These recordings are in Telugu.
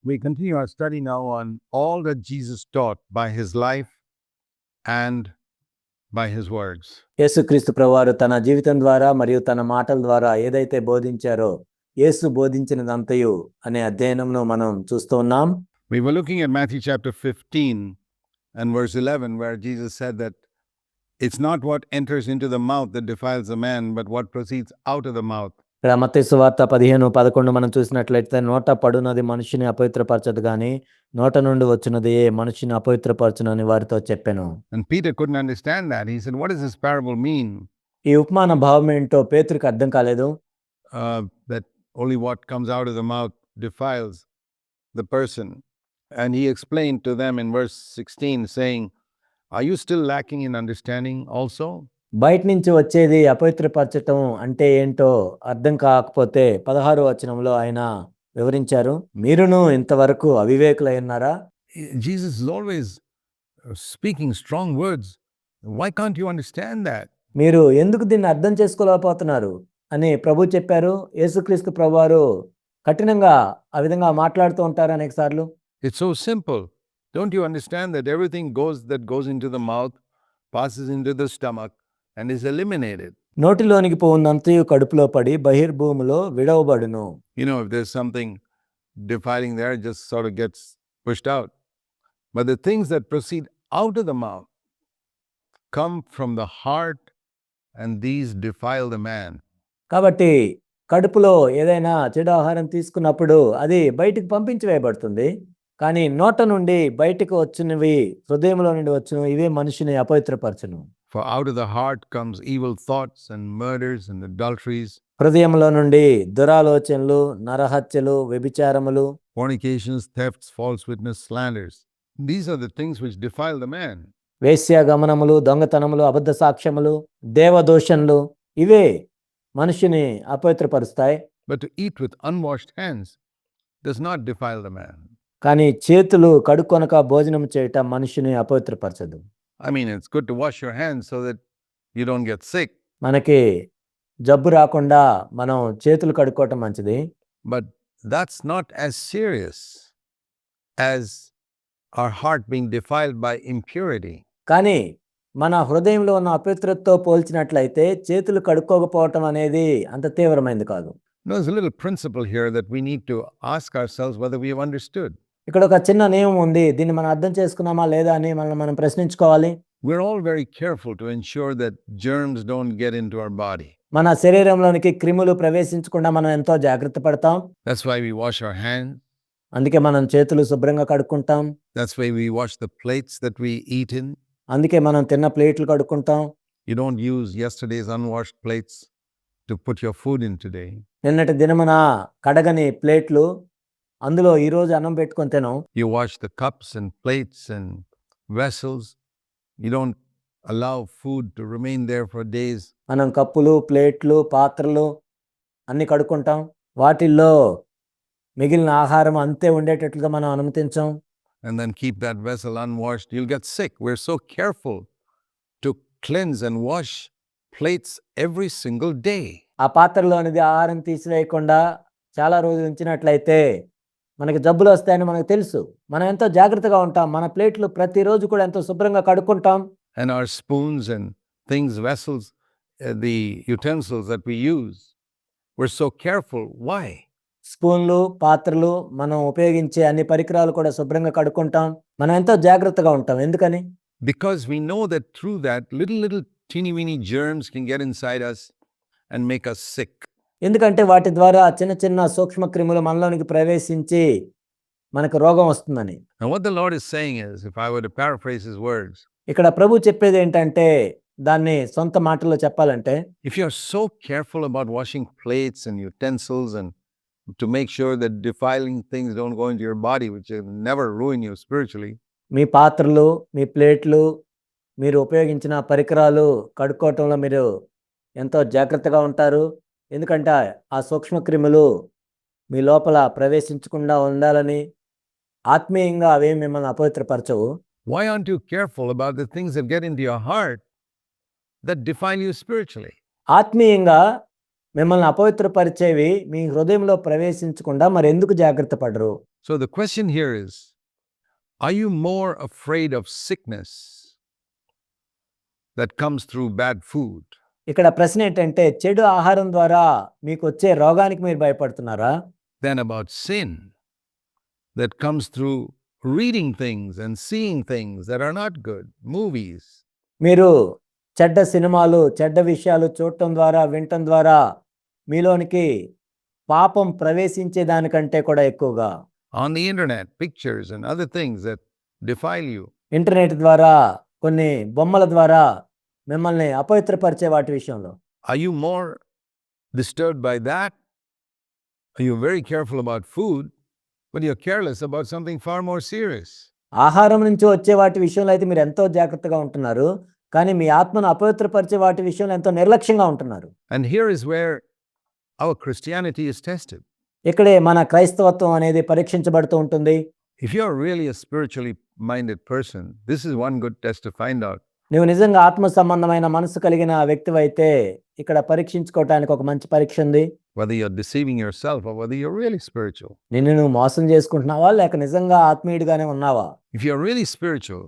We continue our study now on all that Jesus taught by his life and by his words. యేసుక్రీస్తు ప్రభువారు తన జీవితం ద్వారా మరియు తన మాటల ద్వారా ఏదైతే బోధించారో యేసు బోధించినదంతయు అనే అధ్యయనంను మనం చూస్తూ ఉన్నాం. We were looking at Matthew chapter 15 and verse 11, where Jesus said that it's not what enters into the mouth that defiles a man, but what proceeds out of the mouth. ఇక్కడ మత్తయి సువార్త 15:11 మనం చూసినట్లయితే నోట పడునది మనిషిని అపవిత్రపరచదు గాని నోట నుండి వచ్చినది మనిషిని అపవిత్రపరచునని వారితో చెప్పాను. And Peter couldn't understand that. He said, what does this parable mean? ఈ ఉపమాన భావం ఏంటో పేతురుకి అర్థం కాలేదు. That only what comes out of the mouth defiles the person. And he explained to them in verse 16, saying, are you still lacking in understanding also? బయట నుంచి వచ్చేది అపవిత్రపరచటం అంటే ఏంటో అర్థం కాకపోతే 16వ వచనంలో ఆయన వివరించారు. మీరును ఇంతవరకు అవివేకులై ఉన్నారా? Jesus is always speaking strong words. Why can't you understand that? మీరు ఎందుకు దీన్ని అర్థం చేసుకోలేకపోతున్నారు అని ప్రభు చెప్పారు. యేసుక్రీస్తు ప్రభువారు కఠినంగా ఆ విధంగా మాట్లాడుతూ ఉంటారు అనేక సార్లు. It's so simple. Don't you understand that everything that goes into the mouth passes into the stomach and is eliminated? నోటిలోనికి పోవునంతయు కడుపులో పడి బహిర్భూమిలో విడవబడును. You know, if there's something defiling there, it just sort of gets pushed out. But the things that proceed out of the mouth come from the heart, and these defile the man. కాబట్టి కడుపులో ఏదైనా చెడు ఆహారం తీసుకున్నప్పుడు అది బయటికి పంపించి వేయబడుతుంది. కానీ నోట నుండి బయటకు వచ్చినవి హృదయంలో నుండి వచ్చిన ఇవే మనిషిని అపవిత్రపరచును. For out of the heart comes evil thoughts and murders and adulteries, హృదయంలో నుండి దురాలోచనలు, నరహత్యలు, వ్యభిచారములు, fornications, thefts, false witness, slanders. These are the things which defile the man. వేశ్యాగమనములు, దొంగతనములు, అబద్ధ సాక్ష్యములు, దేవదోషణలు ఇవే మనిషిని అపవిత్రపరుస్తాయి. But to eat with unwashed hands does not defile the man. కానీ చేతులు కడుక్కొనక భోజనం చేయటం మనిషిని అపవిత్రపరచదు. I mean, it's good to wash your hands so that you don't get sick. మనకి జబ్బు రాకుండా మనం చేతులు కడుక్కోవటం మంచిది. But that's not as serious as our heart being defiled by impurity. కానీ మన హృదయంలో ఉన్న అపవిత్రతతో పోల్చినట్లయితే చేతులు కడుక్కోకపోవటం అనేది అంత తీవ్రమైనది కాదు. No, there's a little principle here that we need to ask ourselves whether we have understood. ఇక్కడ ఒక చిన్న నియమం ఉంది. దీన్ని మనం అర్థం చేసుకున్నామా లేదా అని మనం ప్రశ్నించుకోవాలి. We're all very careful to ensure that germs don't get into our body. మన శరీరంలోనికి క్రిములు ప్రవేశించకుండా మనం ఎంతో జాగ్రత్త పడతాం. That's why we wash our hands. అందుకే మనం చేతులు శుభ్రంగా కడుక్కుంటాం. That's why we wash the plates that we eat in. అందుకే మనం తిన్న ప్లేట్లు కడుక్కుంటాం. You don't use yesterday's unwashed plates to put your food in today. నిన్నటి దినమున కడగని ప్లేట్లు అందులో ఈరోజు అన్నం పెట్టుకొని తినం. You wash the cups and plates and vessels. You don't allow food to remain there for days. మనం కప్పులు, ప్లేట్లు, పాత్రలు అన్ని కడుక్కుంటాం. వాటిల్లో మిగిలిన ఆహారం అంతే ఉండేటట్లుగా మనం అనుమతించాం. And then keep that vessel unwashed. You'll get sick. We're so careful to cleanse and wash plates every single day. ఆ పాత్రలోనిది ఆహారం తీసివేయకుండా చాలా రోజులు ఉంచినట్లయితే మనకి జబ్బులు వస్తాయని మనకు తెలుసు. మనం ఎంతో జాగ్రత్తగా ఉంటాం. మన ప్లేట్లు ప్రతిరోజు కూడా ఎంతో శుభ్రంగా కడుక్కుంటాం. And our spoons and things, vessels, the utensils that we use, we're so careful. Why? స్పూన్లు, పాత్రలు, మనం ఉపయోగించే అన్ని పరికరాలు కూడా శుభ్రంగా కడుక్కుంటాం. మనం ఎంతో జాగ్రత్తగా ఉంటాం. ఎందుకని? Because we know that through that little teeny weeny germs can get inside us and make us sick. ఎందుకంటే వాటి ద్వారా చిన్న చిన్న సూక్ష్మ క్రిములు మనలోనికి ప్రవేశించి మనకు రోగం వస్తుందని. And what the Lord is saying is, if I were to paraphrase his words, ఇక్కడ ప్రభు చెప్పేది ఏంటంటే దాన్ని సొంత మాటల్లో చెప్పాలంటే, if you're so careful about washing plates and utensils and to make sure that defiling things don't go into your body, which will never ruin you spiritually, మీ పాత్రలు, మీ ప్లేట్లు, మీరు ఉపయోగించిన పరికరాలు కడుక్కోవటంలో మీరు ఎంతో జాగ్రత్తగా ఉంటారు. ఎందుకంటే ఆ సూక్ష్మక్రిములు మీ లోపల ప్రవేశించకుండా ఉండాలని, ఆత్మీయంగా అవి మిమ్మల్ని అపవిత్రపరచవు. why aren't you careful about the things that get into your heart that defile you spiritually? ఆత్మీయంగా మిమ్మల్ని అపవిత్రపరిచేవి మీ హృదయంలో ప్రవేశించకుండా మరెందుకు జాగ్రత్త పడరు? So the question here is, are you more afraid of sickness that comes through bad food ఇక్కడ ప్రశ్న ఏంటంటే చెడు ఆహారం ద్వారా మీకొచ్చే రోగానికి మీరు భయపడుతున్నారా? than about sin that comes through reading things and seeing things that are not good, movies? మీరు చెడ్డ సినిమాలు, చెడ్డ విషయాలు చూడటం ద్వారా, వినటం ద్వారా మీలోనికి పాపం ప్రవేశించే దానికంటే కూడా ఎక్కువగా On the internet, pictures and other things that defile you. Internet ద్వారా, కొన్ని బొమ్మల ద్వారా మిమ్మల్ని అపవిత్రపరిచే వాటి విషయంలో Are you more disturbed by that? Are you very careful about food, but you're careless about something far more serious? ఆహారం నుంచి వచ్చే వాటి విషయంలో అయితే మీరు ఎంతో జాగ్రత్తగా ఉంటున్నారు, కానీ మీ ఆత్మను అపవిత్రపరిచే వాటి విషయంలో ఎంతో నిర్లక్ష్యంగా ఉంటున్నారు. And here is where our Christianity is tested. ఇక్కడే మన క్రైస్తవత్వం అనేది పరీక్షించబడుతూ ఉంటుంది. If you're really a spiritually minded person, this is one good test to find out. నువ్వు నిజంగా ఆత్మ సంబంధమైన మనసు కలిగిన వ్యక్తివైతే ఇక్కడ పరీక్షించుకోవటానికి ఒక మంచి పరీక్ష ఉంది. Whether you're deceiving yourself or whether you're really spiritual. నిన్ను నువ్వు మోసం చేసుకుంటున్నావా లేక నిజంగా ఆత్మీయుడిగానే ఉన్నావా? If you're really spiritual,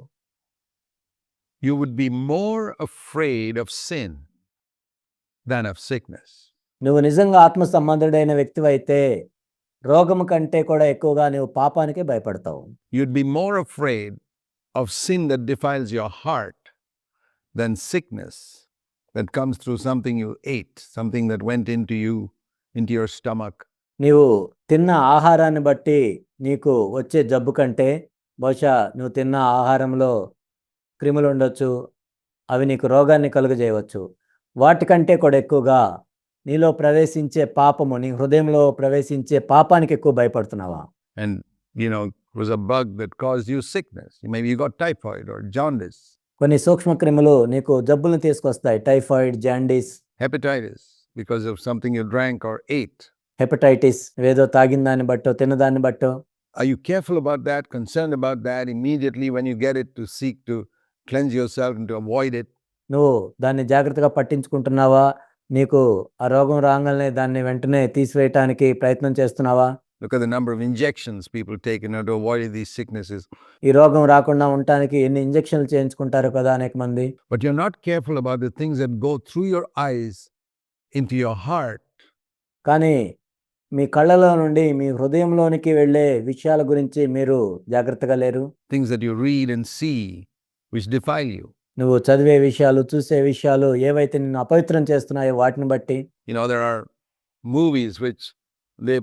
you would be more afraid of sin than of sickness. నువ్వు నిజంగా ఆత్మ సంబంధుడైన వ్యక్తివైతే రోగము కంటే కూడా ఎక్కువగా నువ్వు పాపానికే భయపడతావు. You'd be more afraid of sin that defiles your heart than sickness that comes through something you ate, something that went into you, into your stomach. నీవు తిన్న ఆహారాన్ని బట్టి నీకు వచ్చే జబ్బు కంటే బహుశా నువ్వు తిన్న ఆహారంలో క్రిములు ఉండొచ్చు, అవి నీకు రోగాన్ని కలుగజేయవచ్చు. వాటికంటే కూడా ఎక్కువగా నీలో ప్రవేశించే పాపము, నీ హృదయంలో ప్రవేశించే పాపానికి ఎక్కువ భయపడుతున్నావా? And, it was a bug that caused you sickness. Maybe you got typhoid or jaundice, కొన్ని సూక్ష్మ క్రిములు నీకు జబ్బులను తీసుకొస్తాయి. Typhoid, jaundice, hepatitis because of something you drank or ate. Hepatitis, ఏదో తాగిన దాన్ని బట్టో తిన్నదాన్ని బట్టో. Are you careful about that, concerned about that immediately when you get it to seek to cleanse yourself and to avoid it? నువ్వు దాన్ని జాగ్రత్తగా పట్టించుకుంటున్నావా? నీకు ఆ రోగం రాగానే దాన్ని వెంటనే తీసివేయటానికి ప్రయత్నం చేస్తున్నావా? Look at the number of injections people take in order to avoid these sicknesses. ఈ రోగం రాకుండా ఉండటానికి ఎన్ని ఇంజెక్షన్లు చేయించుకుంటారు కదా అనేక మంది. But you're not careful about the things that go through your eyes into your heart. కానీ మీ కళ్ళలో నుండి మీ హృదయంలోనికి వెళ్ళే విషయాల గురించి మీరు జాగ్రత్తగా లేరు. Things that you read and see which defile you. నువ్వు చదివే విషయాలు, చూసే విషయాలు ఏవైతే నిన్ను అపవిత్రం చేస్తున్నాయో వాటిని బట్టి. There are movies which they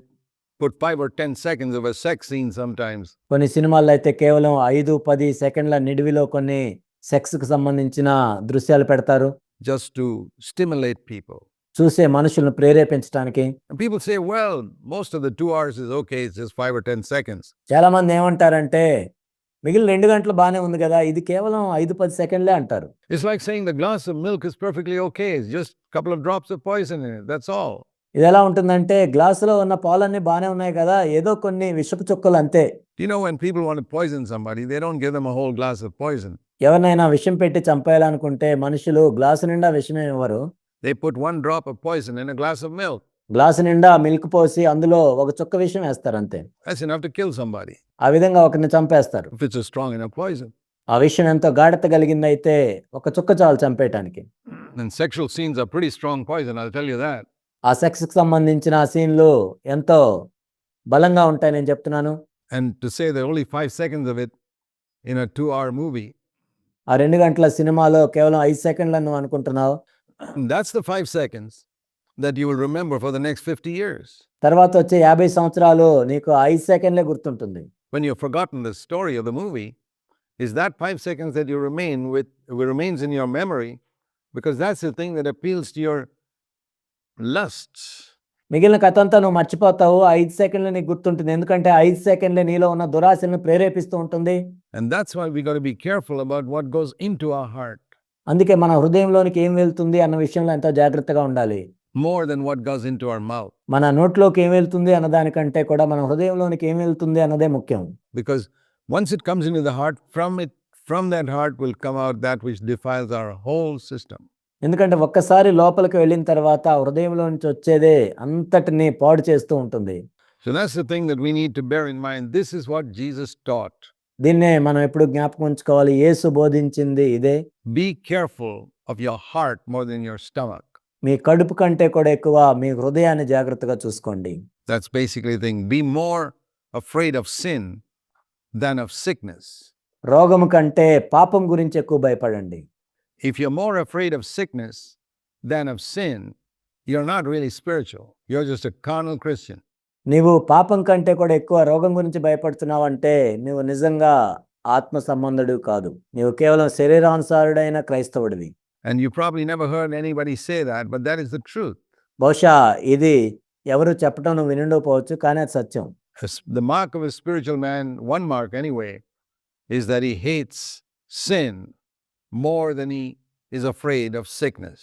put 5 or 10 seconds of a sex scene sometimes. కొన్ని సినిమాల్లో అయితే కేవలం 5-10 సెకండ్ల నిడివిలో కొన్ని సెక్స్కి సంబంధించిన దృశ్యాలు పెడతారు. Just to stimulate people. చూసే మనుషులను ప్రేరేపించడానికి. And people say, well, most of the 2 hours is okay, it's just 5 or 10 seconds. చాలా మంది ఏమంటారంటే మిగిలిన 2 గంటలు బాగానే ఉంది కదా, ఇది కేవలం 5-10 సెకండ్లే అంటారు. It's like saying the glass of milk is perfectly okay, it's just a couple of drops of poison in it, that's all. ఇది ఎలా ఉంటుందంటే గ్లాసులో ఉన్న పాలన్నీ బాగానే ఉన్నాయి కదా, ఏదో కొన్ని విషపు చుక్కలు అంతే. When people want to poison somebody, they don't give them a whole glass of poison. ఎవరినైనా విషం పెట్టి చంపేయాలనుకుంటే మనుషులు గ్లాసు నిండా విషమే ఇవ్వరు. They put 1 drop of poison in a glass of milk. Glass నిండా మిల్క్ పోసి అందులో ఒక చుక్క విషం వేస్తారు అంతే. That's enough to kill somebody. ఆ విధంగా ఒకరిని చంపేస్తారు. If it's a strong enough poison. ఆ విషయం ఎంతో గాఢత కలిగిందైతే ఒక చుక్క చాలు చంపేయటానికి. And sexual scenes are pretty strong poison, I'll tell you that. ఆ సెక్స్కి సంబంధించిన సీన్లు ఎంతో బలంగా ఉంటాయి, నేను చెప్తున్నాను. And to say that only 5 seconds of it in a 2-hour movie. ఆ 2 గంటల సినిమాలో కేవలం 5 సెకండ్లు నువ్వు అనుకుంటున్నావు. That's the 5 seconds that you will remember for the next 50 years. తర్వాత వచ్చే 50 సంవత్సరాలు నీకు 5 సెకండ్లే గుర్తుంటుంది. When you've forgotten the story of the movie, is that 5 seconds that you remains in your memory, because that's the thing that appeals to your lusts. మిగిలిన కథ అంతా నువ్వు మర్చిపోతావు, 5 సెకండ్లు నీకు గుర్తుంటుంది. ఎందుకంటే 5 సెకండ్లే నీలో ఉన్న దురాశలను ప్రేరేపిస్తూ ఉంటుంది. And that's why we got to be careful about what goes into our heart. అందుకే మన హృదయంలోనికి ఏం వెళ్తుంది అన్న విషయంలో ఎంతో జాగ్రత్తగా ఉండాలి. More than what goes into our mouth. మన నోట్లోకి ఏం వెళ్తుంది అన్న దానికంటే కూడా మన హృదయంలోనికి ఏం వెళ్తుంది అన్నదే ముఖ్యం. Because once it comes into the heart, from that heart will come out that which defiles our whole system. ఎందుకంటే ఒక్కసారి లోపలికి వెళ్ళిన తర్వాత ఆ హృదయంలో నుంచి వచ్చేదే అంతటిని పాడు చేస్తూ ఉంటుంది. So that's the thing that we need to bear in mind. This is what Jesus taught. దీన్నే మనం ఎప్పుడు జ్ఞాపకం ఉంచుకోవాలి. యేసు బోధించింది ఇదే. Be careful of your heart more than your stomach. మీ కడుపు కంటే కూడా ఎక్కువ మీ హృదయాన్ని జాగ్రత్తగా చూసుకోండి. That's basically the thing. Be more afraid of sin than of sickness. రోగము కంటే పాపం గురించి ఎక్కువ భయపడండి. If you're more afraid of sickness than of sin, you're not really spiritual. You're just a carnal Christian. నీవు పాపం కంటే కూడా ఎక్కువ రోగం గురించి భయపడుతున్నావంటే నువ్వు నిజంగా ఆత్మ సంబంధుడు కాదు. నీవు కేవలం శరీరానుసారుడైన క్రైస్తవుడివి. And you probably never heard anybody say that, but that is the truth. బహుశా ఇది ఎవరు చెప్పడం నువ్వు వినుండకపోవచ్చు, కానీ అది సత్యం. The mark of a spiritual man, one mark anyway, is that he hates sin more than he is afraid of sickness.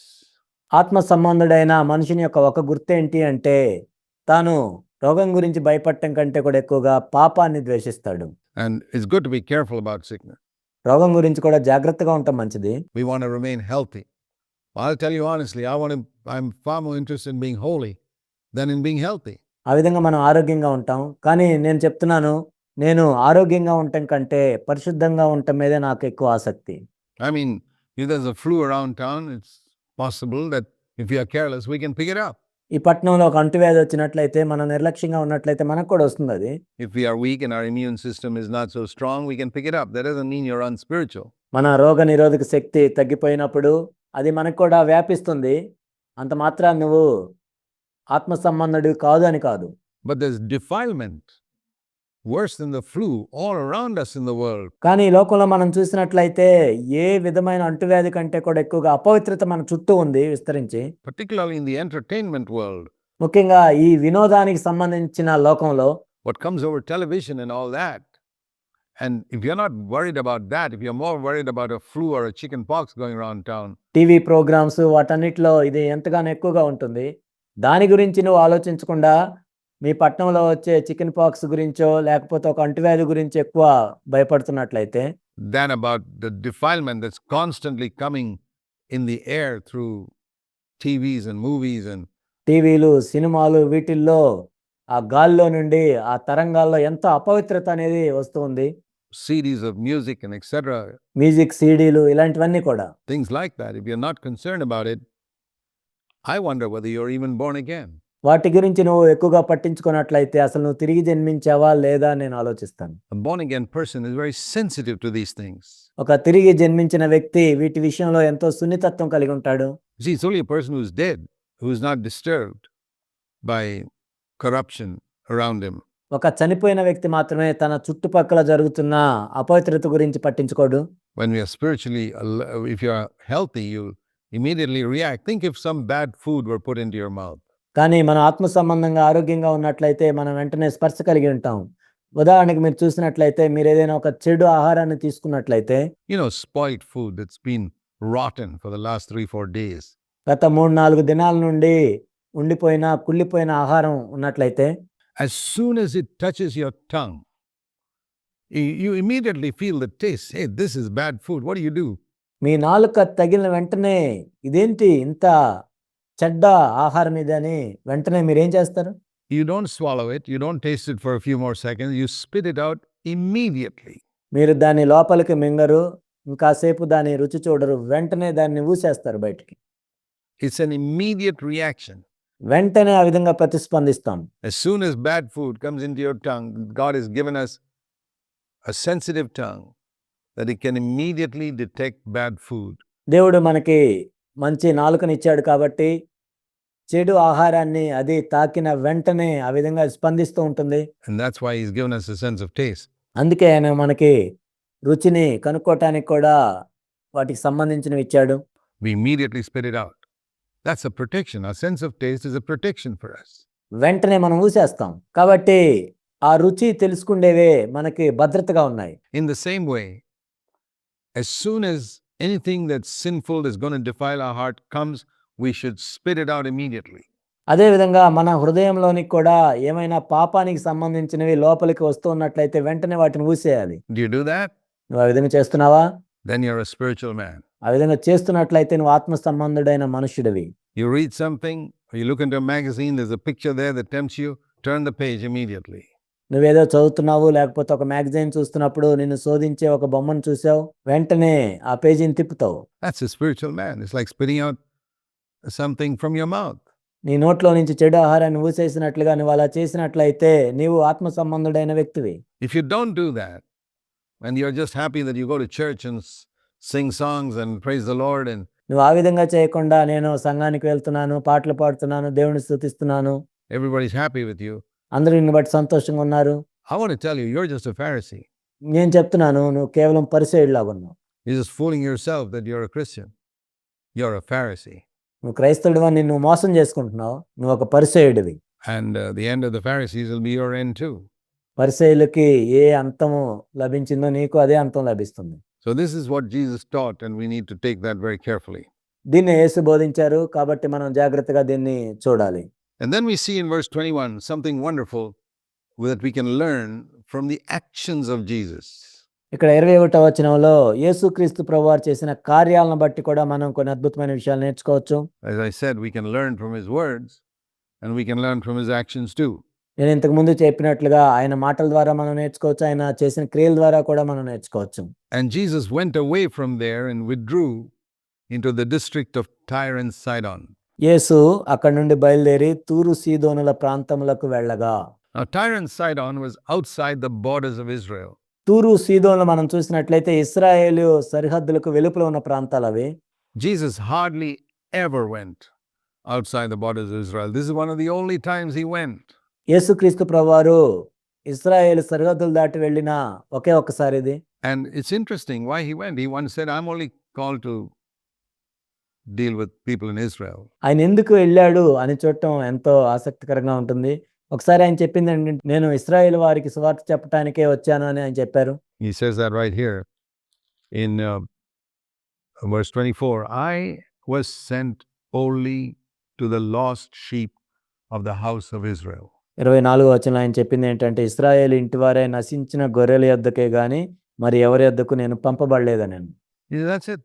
ఆత్మ సంబంధుడైన మనుషుని యొక్క ఒక గుర్తు ఏంటి అంటే తాను రోగం గురించి భయపడటం కంటే కూడా ఎక్కువగా పాపాన్ని ద్వేషిస్తాడు. And it's good to be careful about sickness. రోగం గురించి కూడా జాగ్రత్తగా ఉండటం మంచిది. We want to remain healthy. I'll tell you honestly, I'm far more interested in being holy than in being healthy. ఆ విధంగా మనం ఆరోగ్యంగా ఉంటాం. కానీ నేను చెప్తున్నాను, నేను ఆరోగ్యంగా ఉండటం కంటే పరిశుద్ధంగా ఉండటం మీదే నాకు ఎక్కువ ఆసక్తి. I mean, if there's a flu around town, it's possible that if you are careless, we can pick it up. ఈ పట్టణంలో ఒక అంటువ్యాధి వచ్చినట్లయితే మనం నిర్లక్ష్యంగా ఉన్నట్లయితే మనకు కూడా వస్తుంది అది. If we are weak and our immune system is not so strong, we can pick it up. That doesn't mean you're unspiritual. మన రోగ నిరోధక శక్తి తగ్గిపోయినప్పుడు అది మనకు కూడా వ్యాపిస్తుంది. అంత మాత్రాన నువ్వు ఆత్మ సంబంధుడు కాదు అని కాదు. But there's defilement worse than the flu all around us in the world. కానీ ఈ లోకంలో మనం చూసినట్లయితే ఏ విధమైన అంటువ్యాధి కంటే కూడా ఎక్కువగా అపవిత్రత మన చుట్టూ ఉంది విస్తరించి. Particularly in the entertainment world. ముఖ్యంగా ఈ వినోదానికి సంబంధించిన లోకంలో What comes over television and all that. And if you're not worried about that, if you're more worried about a flu or a chicken pox going around town, TV programmes వాటన్నిటిలో ఇది ఎంతగానో ఎక్కువగా ఉంటుంది. దాని గురించి నువ్వు ఆలోచించకుండా మీ పట్టణంలో వచ్చే చికెన్ పాక్స్ గురించో లేకపోతే ఒక అంటువ్యాధి గురించి ఎక్కువ భయపడుతున్నట్లయితే than about the defilement that's constantly coming in the air through TVs and movies and టీవీలు, సినిమాలు వీటిల్లో ఆ గాల్లో నుండి ఆ తరంగాల్లో ఎంతో అపవిత్రత అనేది వస్తుంది. CDs of music and etc. Music సీడీలు ఇలాంటివన్నీ కూడా. Things like that. If you're not concerned about it, I wonder whether you're even born again. వాటి గురించి నువ్వు ఎక్కువగా పట్టించుకున్నట్లయితే అసలు నువ్వు తిరిగి జన్మించావా లేదా అని నేను ఆలోచిస్తాను. A born again person is very sensitive to these things. ఒక తిరిగి జన్మించిన వ్యక్తి వీటి విషయంలో ఎంతో సున్నితత్వం కలిగి ఉంటాడు. See, it's only a person who's dead, who's not disturbed by corruption around him. ఒక చనిపోయిన వ్యక్తి మాత్రమే తన చుట్టుపక్కల జరుగుతున్న అపవిత్రత గురించి పట్టించుకోడు. When we are spiritually, if you are healthy, you immediately react. Think if some bad food were put into your mouth. కానీ మనం ఆత్మ సంబంధంగా ఆరోగ్యంగా ఉన్నట్లయితే మనం వెంటనే స్పర్శ కలిగి ఉంటాం. ఉదాహరణకి మీరు చూసినట్లయితే మీరు ఏదైనా ఒక చెడు ఆహారాన్ని తీసుకున్నట్లయితే, Spoiled food that's been rotten for the last 3-4 days. గత 3-4 దినాల నుండి ఉండిపోయిన కుళ్ళిపోయిన ఆహారం ఉన్నట్లయితే As soon as it touches your tongue, you immediately feel the taste. Hey, this is bad food. What do? మీ నాలుక తగిలిన వెంటనే ఇదేంటి ఇంత చెడ్డ ఆహారం ఇది అని వెంటనే మీరేం చేస్తారు? You don't swallow it. You don't taste it for a few more seconds. You spit it out immediately. మీరు దాన్ని లోపలికి మింగరు, ఇంకాసేపు దాన్ని రుచి చూడరు, వెంటనే దాన్ని ఊసేస్తారు బయటికి. It's an immediate reaction. వెంటనే ఆ విధంగా ప్రతిస్పందిస్తాం. As soon as bad food comes into your tongue, God has given us a sensitive tongue that it can immediately detect bad food. దేవుడు మనకి మంచి నాలుకనిచ్చాడు కాబట్టి చెడు ఆహారాన్ని అది తాకిన వెంటనే ఆ విధంగా స్పందిస్తూ ఉంటుంది. And that's why He's given us a sense of taste. అందుకే ఆయన మనకి రుచిని కనుక్కోవటానికి కూడా వాటికి సంబంధించినవి ఇచ్చాడు. We immediately spit it out. That's a protection. Our sense of taste is a protection for us. వెంటనే మనం ఊసేస్తాం. కాబట్టి ఆ రుచి తెలుసుకుండేవే మనకి భద్రతగా ఉన్నాయి. In the same way, as soon as anything that's sinful that's going to defile our heart comes, we should spit it out immediately. అదేవిధంగా మన హృదయంలోనికి కూడా ఏమైనా పాపానికి సంబంధించినవి లోపలికి వస్తూ ఉన్నట్లయితే వెంటనే వాటిని ఊసేయాలి. Do you do that? నువ్వు ఆ విధంగా చేస్తున్నావా? Then you're a spiritual man. ఆ విధంగా చేస్తున్నట్లయితే నువ్వు ఆత్మ సంబంధుడైన మనుష్యుడివి. You read something, or you look into a magazine, there's a picture there that tempts you, turn the page immediately. నువ్వేదో చదువుతున్నావు, లేకపోతే ఒక మ్యాగజైన్ చూస్తున్నప్పుడు నిన్ను శోధించే ఒక బొమ్మను చూసావు, వెంటనే ఆ పేజీని తిప్పుతావు. That's a spiritual man. It's like spitting out something from your mouth. నీ నోట్లో నుంచి చెడు ఆహారాన్ని ఊసేసినట్లుగా నువ్వు అలా చేసినట్లయితే నీవు ఆత్మ సంబంధుడైన వ్యక్తివి. If you don't do that, and you're just happy that you go to church and sing songs and praise the Lord, and నువ్వు ఆ విధంగా చేయకుండా నేను సంఘానికి వెళ్తున్నాను, పాటలు పాడుతున్నాను, దేవుని స్తుతిస్తున్నాను, everybody's happy with you, అందరూ నిన్ను బట్టి సంతోషంగా ఉన్నారు, I want to tell you, you're just a Pharisee. నేను చెప్తున్నాను నువ్వు కేవలం పరిసయ్యుడిలాగా ఉన్నావు. You're just fooling yourself that you're a Christian. You're a Pharisee. నువ్వు క్రైస్తవుడివా, నిన్ను మోసం చేసుకుంటున్నావు, నువ్వు ఒక పరిసయ్యుడివి. And the end of the Pharisees will be your end too. పరిసయ్యులకి ఏ అంతము లభించిందో నీకు అదే అంతం లభిస్తుంది. So this is what Jesus taught, and we need to take that very carefully. దీన్ని యేసు బోధించారు, కాబట్టి మనం జాగ్రత్తగా దీన్ని చూడాలి. And then we see in verse 21 something wonderful that we can learn from the actions of Jesus. ఇక్కడ 21వ వచనంలో యేసుక్రీస్తు ప్రభువారు చేసిన కార్యాలను బట్టి కూడా మనం కొన్ని అద్భుతమైన విషయాలు నేర్చుకోవచ్చు. As I said, we can learn from his words and we can learn from his actions too. నేను ఇంతకు ముందు చెప్పినట్లుగా ఆయన మాటల ద్వారా మనం నేర్చుకోవచ్చు, ఆయన చేసిన క్రియల ద్వారా కూడా మనం నేర్చుకోవచ్చు. And Jesus went away from there and withdrew into the district of Tyre and Sidon. యేసు అక్కడి నుండి బయలుదేరి తూరు సీదోనుల ప్రాంతములకు వెళ్ళగా. Now Tyre and Sidon was outside the borders of Israel. తూరు సీదోనులు మనం చూసినట్లయితే ఇశ్రాయేలు సరిహద్దులకు వెలుపల ఉన్న ప్రాంతాలు అవి. Jesus hardly ever went outside the borders of Israel. This is one of the only times he went. యేసుక్రీస్తు ప్రభువారు ఇశ్రాయేలు సరిహద్దులు దాటి వెళ్ళిన ఒకే ఒక్కసారి ఇది. And it's interesting why he went. He once said, I'm only called to deal with people in Israel. ఆయన ఎందుకు వెళ్ళాడు అని చూడటం ఎంతో ఆసక్తికరంగా ఉంటుంది. ఒకసారి ఆయన చెప్పింది ఏంటంటే, నేను ఇశ్రాయేలు వారికి సువార్త చెప్పటానికే వచ్చాను అని ఆయన చెప్పారు. He says that right here in verse 24. I was sent only to the lost sheep of the house of Israel. 24వ వచనంలో ఆయన చెప్పింది ఏంటంటే, ఇశ్రాయేలు ఇంటివారే నశించిన గొర్రెల యొద్దకే గాని మరి ఎవరి యొద్దకు నేను పంపబడలేదని. He said, that's it.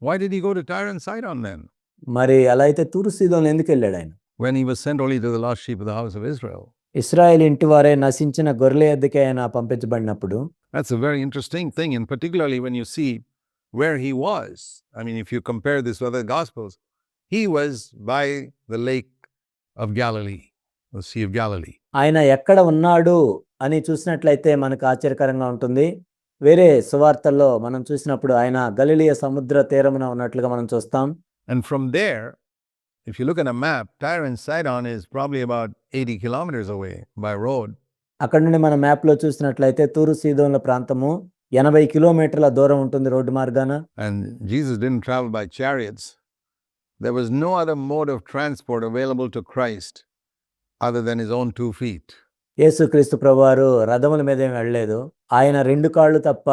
Why did he go to Tyre and Sidon then? మరి అలా అయితే తూరు సీదోను ఎందుకు వెళ్ళాడు ఆయన? When he was sent only to the lost sheep of the house of Israel. ఇశ్రాయేలు ఇంటివారే నశించిన గొర్రెల యొద్దకే ఆయన పంపించబడినప్పుడు. That's a very interesting thing, and particularly when you see where he was. I mean, if you compare this with other Gospels, he was by the lake of Galilee, the Sea of Galilee. ఆయన ఎక్కడ ఉన్నాడు అని చూసినట్లయితే మనకు ఆశ్చర్యకరంగా ఉంటుంది. వేరే సువార్తల్లో మనం చూసినప్పుడు ఆయన గలిలయ సముద్ర తీరమున ఉన్నట్లుగా మనం చూస్తాం. And from there, if you look at a map, Tyre and Sidon is probably about 80 kilometers away by road. అక్కడ నుండి మన మ్యాప్లో చూసినట్లయితే తూరు సీదోనుల ప్రాంతము 80 కిలోమీటర్ల దూరం ఉంటుంది రోడ్డు మార్గాన. And Jesus didn't travel by chariots. There was no other mode of transport available to Christ other than his own 2 feet. యేసుక్రీస్తు ప్రభువారు రథముల మీద ఏం వెళ్ళలేదు. ఆయన 2 కాళ్ళు తప్ప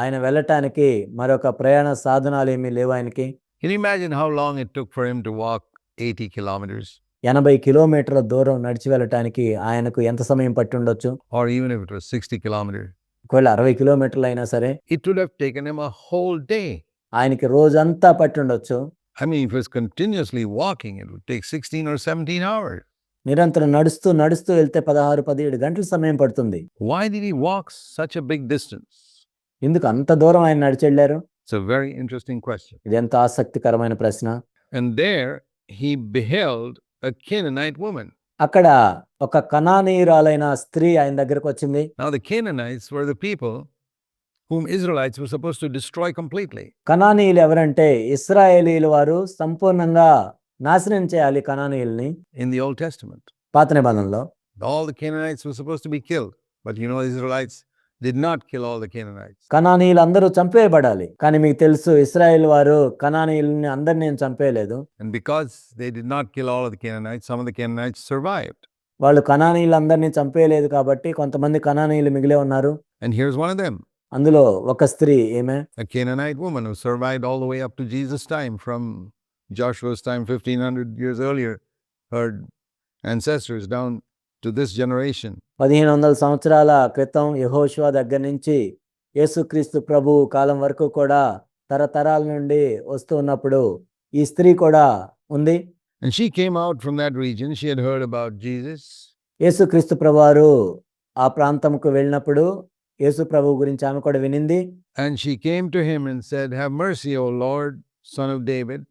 ఆయన వెళ్ళటానికి మరొక ప్రయాణ సాధనాలు ఏమీ లేవు ఆయనకి. Can you imagine how long it took for him to walk 80 kilometers? 80 కిలోమీటర్ల దూరం నడిచి వెళ్ళటానికి ఆయనకు ఎంత సమయం పట్టి ఉండొచ్చు? Or even if it was 60 kilometers. ఒకవేళ 60 కిలోమీటర్లు అయినా సరే It would have taken him a whole day. ఆయనకి రోజంతా పట్టి ఉండొచ్చు. I mean, if he was continuously walking, it would take 16 or 17 hours. నిరంతరం నడుస్తూ వెళ్తే 16-17 గంటల సమయం పడుతుంది. Why did he walk such a big distance? ఎందుకు అంత దూరం ఆయన నడిచి వెళ్ళారు? It's a very interesting question. ఇది ఎంత ఆసక్తికరమైన ప్రశ్న. And there he beheld a Canaanite woman. అక్కడ ఒక కనానీయురాలైన స్త్రీ ఆయన దగ్గరకు వచ్చింది. Now the Canaanites were the people whom Israelites were supposed to destroy completely. కనానీయులు ఎవరంటే ఇశ్రాయేలీయుల వారు సంపూర్ణంగా నాశనం చేయాలి కనానీయుల్ని. In the Old Testament, పాత నిబంధనలో all the Canaanites were supposed to be killed. But you know, the Israelites did not kill all the Canaanites. కనానీయులు అందరూ చంపేయబడాలి. కానీ మీకు తెలుసు ఇశ్రాయేల్ వారు కనానీయుల్ని అందరినీ చంపేయలేదు. And because they did not kill all of the Canaanites, some of the Canaanites survived. వాళ్ళు కనానీయులందరినీ చంపేయలేదు కాబట్టి కొంతమంది కనానీయులు మిగిలే ఉన్నారు. And here's one of them, అందులో ఒక స్త్రీ, ఏమే a Canaanite woman who survived all the way up to Jesus' time. From Joshua's time 1500 years earlier, her ancestors down to this generation. 1500 సంవత్సరాల క్రితం యెహోషువ దగ్గర నుంచి యేసుక్రీస్తు ప్రభు కాలం వరకు కూడా తరతరాల నుండి వస్తూ ఉన్నప్పుడు ఈ స్త్రీ కూడా ఉంది. And she came out from that region. She had heard about Jesus. యేసుక్రీస్తు ప్రభువారు ఆ ప్రాంతంకు వెళ్ళినప్పుడు యేసు ప్రభువు గురించి ఆమె కూడా వినింది. And she came to him and said, "Have mercy, O Lord, Son of David."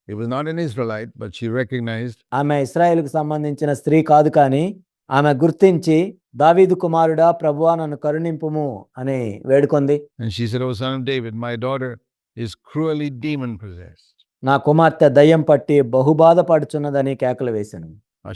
He was not an Israelite, but she recognized. ఆమె ఇశ్రాయేలుకు సంబంధించిన స్త్రీ కాదు, కానీ ఆమె గుర్తించి దావీదు కుమారుడా ప్రభువా నన్ను కరుణింపుము అని వేడుకొంది. And she said, "O Son of David, my daughter is cruelly demon possessed." నా కుమార్తె దయ్యం పట్టి బహుబాధపడుచున్నదని కేకలు వేశాను.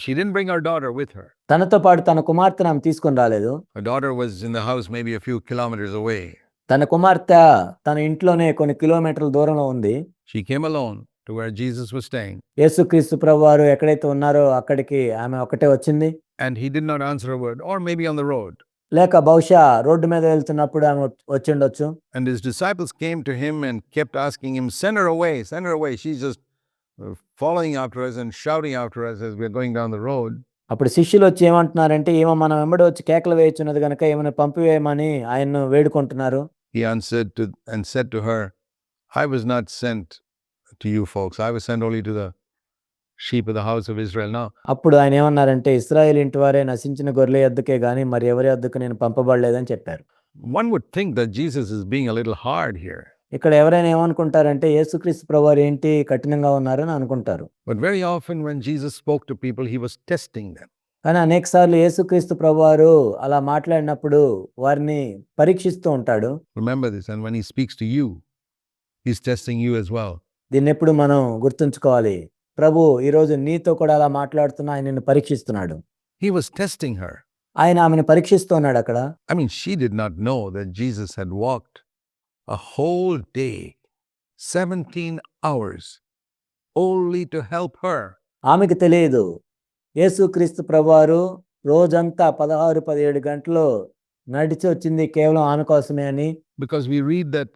She didn't bring her daughter with her. తనతో పాటు తన కుమార్తెను ఆమె తీసుకొని రాలేదు. Her daughter was in the house maybe a few kilometers away. తన కుమార్తె తన ఇంట్లోనే కొన్ని కిలోమీటర్ల దూరంలో ఉంది. She came alone to where Jesus was staying. యేసుక్రీస్తు ప్రభువారు ఎక్కడైతే ఉన్నారో అక్కడికి ఆమె ఒకటే వచ్చింది. And he did not answer a word, or maybe on the road. లేక బహుశా రోడ్డు మీద వెళ్తున్నప్పుడు ఆమె వచ్చిండొచ్చు. And his disciples came to him and kept asking him, "Send her away, send her away." She's just following after us and shouting after us as we're going down the road. అప్పుడు శిష్యులు వచ్చి ఏమంటున్నారంటే ఈమె మన వెంబడి వచ్చి కేకలు వేయుచున్నది గనుక ఈమెను పంపివేయమని ఆయన్ను వేడుకుంటున్నారు. He answered and said to her, "I was not sent to you folks. I was sent only to the sheep of the house of Israel." Now, అప్పుడు ఆయన ఏమన్నారంటే ఇశ్రాయేలు ఇంటి వారే నశించిన గొర్రెల యొద్దకే గాని మరి ఎవరి యొద్దకు నేను పంపబడలేదని చెప్పారు. one would think that Jesus is being a little hard here. ఇక్కడ ఎవరైనా ఏమనుకుంటారంటే యేసుక్రీస్తు ప్రభువారు ఏంటి కఠినంగా ఉన్నారని అనుకుంటారు. But very often when Jesus spoke to people, he was testing them. కానీ అనేక సార్లు యేసుక్రీస్తు ప్రభువారు అలా మాట్లాడినప్పుడు వారిని పరీక్షిస్తూ ఉంటాడు. Remember this, and when he speaks to you, he's testing you as well. దీన్ని ఎప్పుడు మనం గుర్తుంచుకోవాలి. ప్రభు ఈరోజు నీతో కూడా అలా మాట్లాడుతున్నా ఆయన నిన్ను పరీక్షిస్తున్నాడు. He was testing her. ఆయన ఆమెను పరీక్షిస్తున్నాడు అక్కడ. I mean, she did not know that Jesus had walked a whole day, 17 hours, only to help her. ఆమెకు తెలియదు యేసుక్రీస్తు ప్రభువారు రోజంతా 16-17 గంటలు నడిచి వచ్చింది కేవలం ఆమె కోసమే అని. Because we read that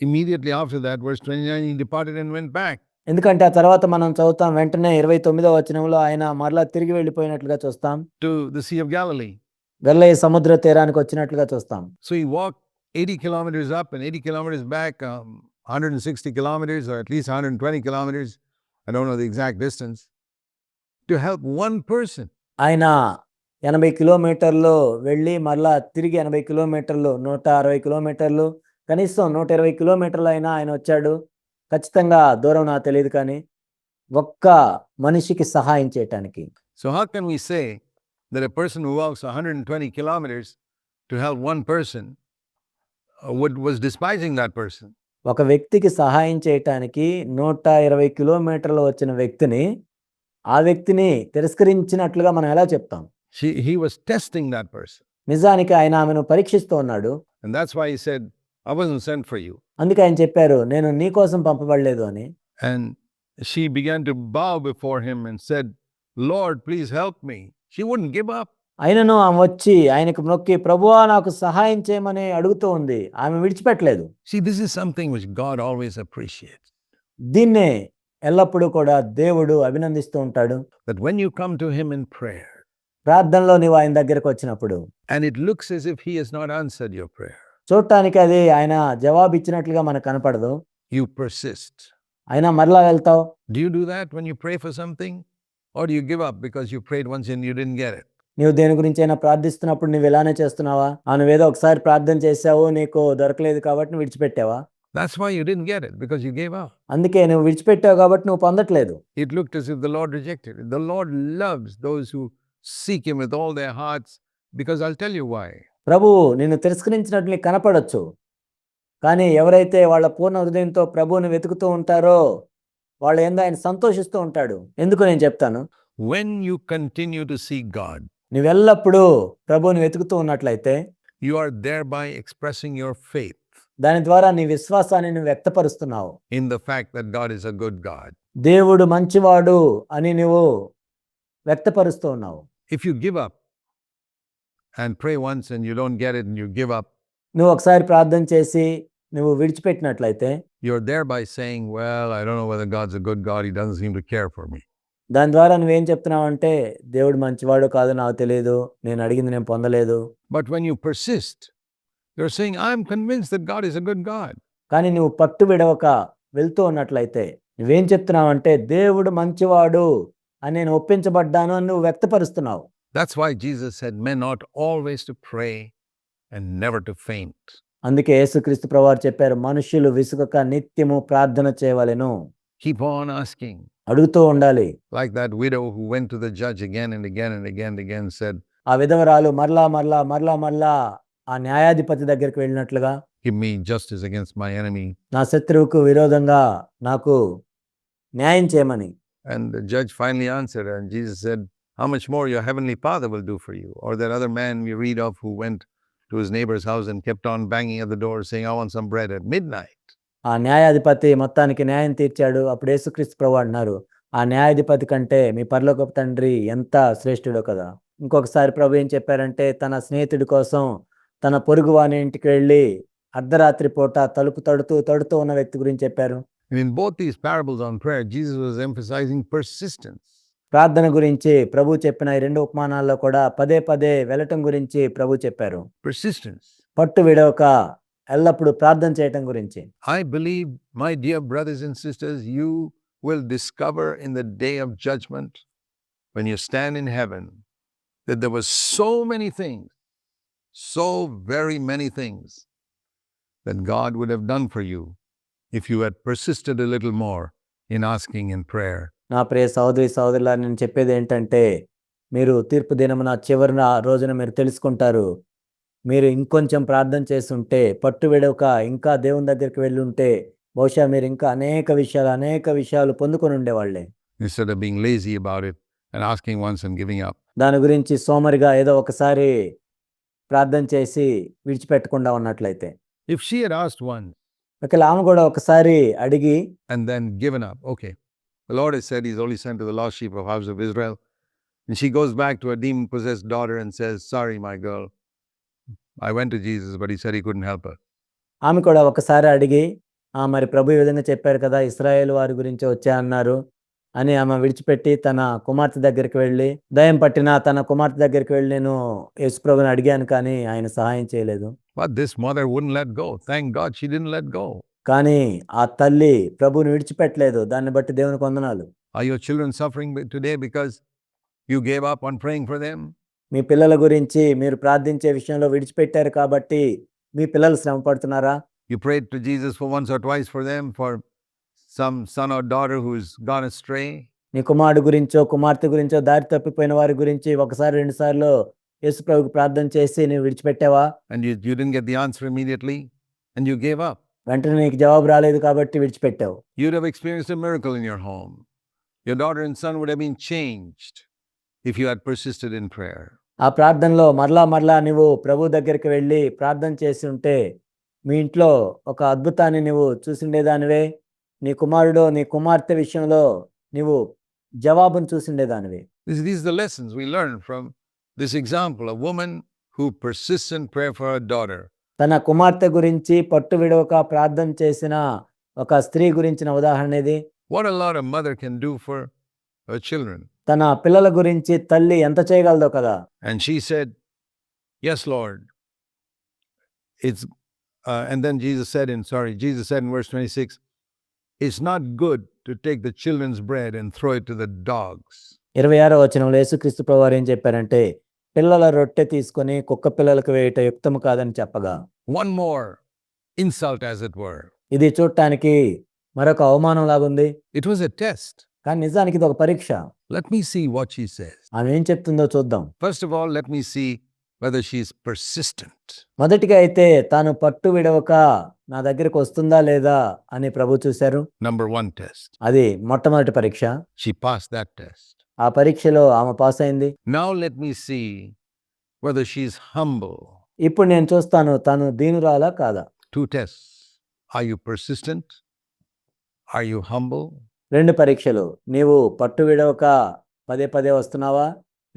immediately after that, verse 29, he departed and went back. ఎందుకంటే ఆ తర్వాత మనం చదువుతాం వెంటనే 29వ వచనంలో ఆయన మరలా తిరిగి వెళ్ళిపోయినట్లుగా చూస్తాం. To the Sea of Galilee. గలిలయ సముద్ర తీరానికి వచ్చినట్లుగా చూస్తాం. So he walked 80 kilometers up and 80 kilometers back, 160 kilometers or at least 120 kilometers. I don't know the exact distance. To help one person. ఆయన 80 కిలోమీటర్లు వెళ్ళి మరలా తిరిగి 80 కిలోమీటర్లు 160 కిలోమీటర్లు కనీసం 120 కిలోమీటర్లు అయినా ఆయన వచ్చాడు. ఖచ్చితంగా దూరం నాకు తెలియదు, కానీ ఒక్క మనిషికి సహాయం చేయటానికి. So how can we say that a person who walks 120 kilometers to help one person was despising that person? ఒక వ్యక్తికి సహాయం చేయటానికి 120 కిలోమీటర్లు వచ్చిన వ్యక్తిని ఆ వ్యక్తిని తిరస్కరించినట్లుగా మనం ఎలా చెప్తాం? He was testing that person. నిజానికి ఆయన ఆమెను పరీక్షిస్తూ ఉన్నాడు. And that's why he said, "I wasn't sent for you." అందుకే ఆయన చెప్పారు నేను నీ కోసం పంపబడలేదు అని. And she began to bow before him and said, "Lord, please help me." She wouldn't give up. ఆయనను ఆమె వచ్చి ఆయనకు మొక్కి ప్రభువా నాకు సహాయం చేయమని అడుగుతూ ఉంది. ఆమె విడిచిపెట్టలేదు. See, this is something which God always appreciates. దీన్నే ఎల్లప్పుడూ కూడా దేవుడు అభినందిస్తూ ఉంటాడు. That when you come to him in prayer, ప్రార్థనలో నీవు ఆయన దగ్గరకు వచ్చినప్పుడు and it looks as if he has not answered your prayer, చూడటానికి అది ఆయన జవాబు ఇచ్చినట్లుగా మనకు కనపడదు. you persist. అయినా మరలా వెళ్తావు. Do you do that when you pray for something? Or do you give up because you prayed once and you didn't get it? నీవు దేని గురించి అయినా ప్రార్థిస్తున్నప్పుడు నువ్వు ఇలానే చేస్తున్నావా? నువ్వేదో ఒకసారి ప్రార్థన చేసావు, నీకు దొరకలేదు కాబట్టి నువ్వు విడిచిపెట్టావా? That's why you didn't get it, because you gave up. అందుకే నువ్వు విడిచిపెట్టావు కాబట్టి నువ్వు పొందట్లేదు. It looked as if the Lord rejected it. The Lord loves those who seek him with all their hearts, because I'll tell you why. ప్రభువు నిన్ను తిరస్కరించినట్లు నీకు కనపడొచ్చు, కానీ ఎవరైతే వాళ్ళ పూర్ణ హృదయంతో ప్రభువుని వెతుకుతూ ఉంటారో వాళ్ళ యందు ఆయన సంతోషిస్తూ ఉంటాడు. ఎందుకు నేను చెప్తాను. When you continue to seek God, నువ్వెల్లప్పుడూ ప్రభువుని వెతుకుతూ ఉన్నట్లయితే you are thereby expressing your faith దాని ద్వారా నీ విశ్వాసాన్ని నువ్వు వ్యక్తపరుస్తున్నావు. in the fact that God is a good God. దేవుడు మంచివాడు అని నువ్వు వ్యక్తపరుస్తూ ఉన్నావు. If you give up and pray once and you don't get it and you give up, నువ్వు ఒకసారి ప్రార్థన చేసి నువ్వు విడిచిపెట్టినట్లయితే you're thereby saying, well, I don't know whether God's a good God. He doesn't seem to care for me. దాని ద్వారా నువ్వేం చెప్తున్నావు అంటే దేవుడు మంచివాడు కాదు నాకు తెలియదు, నేను అడిగింది నేను పొందలేదు. But when you persist, you're saying, I'm convinced that God is a good God. కానీ నువ్వు పట్టు విడవక వెళ్తూ ఉన్నట్లయితే నువ్వేం చెప్తున్నావంటే దేవుడు మంచివాడు అని నేను ఒప్పించబడ్డాను అని నువ్వు వ్యక్తపరుస్తున్నావు. That's why Jesus said, men ought always to pray and never to faint. అందుకే యేసుక్రీస్తు ప్రభువారు చెప్పారు, మనుష్యులు విసుగక నిత్యము ప్రార్థన చేయవలెను. Keep on asking. అడుగుతూ ఉండాలి. Like that widow who went to the judge again and again and again and again said, ఆ విధవరాలు మరలా ఆ న్యాయాధిపతి దగ్గరికి వెళ్ళినట్లుగా, give me justice against my enemy. నా శత్రువుకు విరోధంగా నాకు న్యాయం చేయమని. And the judge finally answered her, and Jesus said, how much more your heavenly Father will do for you. Or that other man we read of who went to his neighbor's house and kept on banging at the door saying, I want some bread at midnight. ఆ న్యాయాధిపతి మొత్తానికి న్యాయం తీర్చాడు. అప్పుడు యేసుక్రీస్తు ప్రభువు అన్నారు, ఆ న్యాయాధిపతి కంటే మీ పరలోకపు తండ్రి ఎంత శ్రేష్ఠుడో కదా. ఇంకొకసారి ప్రభు ఏం చెప్పారంటే, తన స్నేహితుడి కోసం తన పొరుగు వాని ఇంటికి వెళ్ళి అర్ధరాత్రి పూట తలుపు తడుతూ ఉన్న వ్యక్తి గురించి చెప్పారు. And in both these parables on prayer, Jesus was emphasizing persistence. ప్రార్థన గురించి ప్రభు చెప్పిన ఈ రెండు ఉపమానాల్లో కూడా పదే వెళ్ళటం గురించి ప్రభు చెప్పారు. Persistence. పట్టు విడవక ఎల్లప్పుడూ ప్రార్థన చేయటం గురించి. I believe, my dear brothers and sisters, you will discover in the day of judgment, when you stand in heaven, that there were so many things, so very many things that God would have done for you if you had persisted a little more in asking in prayer. నా ప్రియ సహోదరులారా, నేను చెప్పేది ఏంటంటే, మీరు తీర్పు దినమున చివరి రోజున మీరు తెలుసుకుంటారు, మీరు ఇంకొంచెం ప్రార్థన చేస్తుంటే, పట్టు విడవక ఇంకా దేవుని దగ్గరికి వెళ్ళి ఉంటే, బహుశా మీరు ఇంకా అనేక విషయాలు పొందుకొని ఉండేవాళ్ళే. Instead of being lazy about it and asking once and giving up. దాని గురించి సోమరిగా ఏదో ఒకసారి ప్రార్థన చేసి విడిచిపెట్టకుండా ఉన్నట్లయితే. If she had asked once ఒకవేళ ఆమె కూడా ఒకసారి అడిగి and then given up, okay, the Lord has said he's only sent to the lost sheep of house of Israel. And she goes back to her demon-possessed daughter and says, sorry, my girl, I went to Jesus, but he said he couldn't help her. ఆమె కూడా ఒకసారి అడిగి, మరి ప్రభు ఈ విధంగా చెప్పారు కదా, ఇశ్రాయేలు వారి గురించి వచ్చా అన్నారు అని ఆమె విడిచిపెట్టి తన కుమార్తె దగ్గరికి వెళ్ళి, దయ్యం పట్టిన తన కుమార్తె దగ్గరికి వెళ్ళి, నేను యేసు ప్రభువుని అడిగాను కానీ ఆయన సహాయం చేయలేదు. But this mother wouldn't let go. Thank God she didn't let go. కానీ ఆ తల్లి ప్రభువుని విడిచిపెట్టలేదు. దాన్ని బట్టి దేవునికి వందనాలు. Are your children suffering today because you gave up on praying for them? మీ పిల్లల గురించి మీరు ప్రార్థించే విషయంలో విడిచిపెట్టారు కాబట్టి మీ పిల్లలు శ్రమ పడుతున్నారా? You prayed to Jesus for once or twice for them, for some son or daughter who's gone astray. నీ కుమారుడు గురించో కుమార్తె గురించో దారి తప్పిపోయిన వారి గురించి ఒకసారి 2 సార్లు యేసు ప్రభువుకు ప్రార్థన చేసి నువ్వు విడిచిపెట్టావా? And you didn't get the answer immediately and you gave up. వెంటనే నీకు జవాబు రాలేదు కాబట్టి విడిచిపెట్టావు. You'd have experienced a miracle in your home. Your daughter and son would have been changed if you had persisted in prayer. ఆ ప్రార్థనలో మరలా నువ్వు ప్రభు దగ్గరికి వెళ్ళి ప్రార్థన చేసి ఉంటే మీ ఇంట్లో ఒక అద్భుతాన్ని నువ్వు చూసిండేదానివే. నీ కుమారుడు నీ కుమార్తె విషయంలో నువ్వు జవాబును చూసిండేదానివే. These are the lessons we learn from this example, a woman who persists in prayer for her daughter. తన కుమార్తె గురించి పట్టు విడవక ప్రార్థన చేసిన ఒక స్త్రీ గురించిన ఉదాహరణ ఇది. What a lot a mother can do for her children. తన పిల్లల గురించి తల్లి ఎంత చేయగలదో కదా. And she said, yes, Lord. And then Jesus said in verse 26, it's not good to take the children's bread and throw it to the dogs. 26వ వచనంలో యేసుక్రీస్తు ప్రభువారు ఏం చెప్పారంటే, పిల్లల రొట్టె తీసుకొని కుక్క పిల్లలకు వేయట యుక్తము కాదని చెప్పగా, one more insult as it were. ఇది చూడటానికి మరొక అవమానం లాగుంది. It was a test. కానీ నిజానికి ఇది ఒక పరీక్ష. Let me see what she says. ఆమె ఏం చెప్తుందో చూద్దాం. First of all, let me see whether she is persistent. మొదటిగా అయితే తాను పట్టు విడవక నా దగ్గరికి వస్తుందా లేదా అని ప్రభు చూశారు. Number 1 test. అది మొట్టమొదటి పరీక్ష. She passed that test. ఆ పరీక్షలో ఆమె పాస్ అయింది. Now let me see whether she is humble. ఇప్పుడు నేను చూస్తాను తాను దీనురాలా కాదా. 2 tests. Are you persistent? Are you humble? 2 పరీక్షలు. నీవు పట్టు విడవక పదే వస్తున్నావా?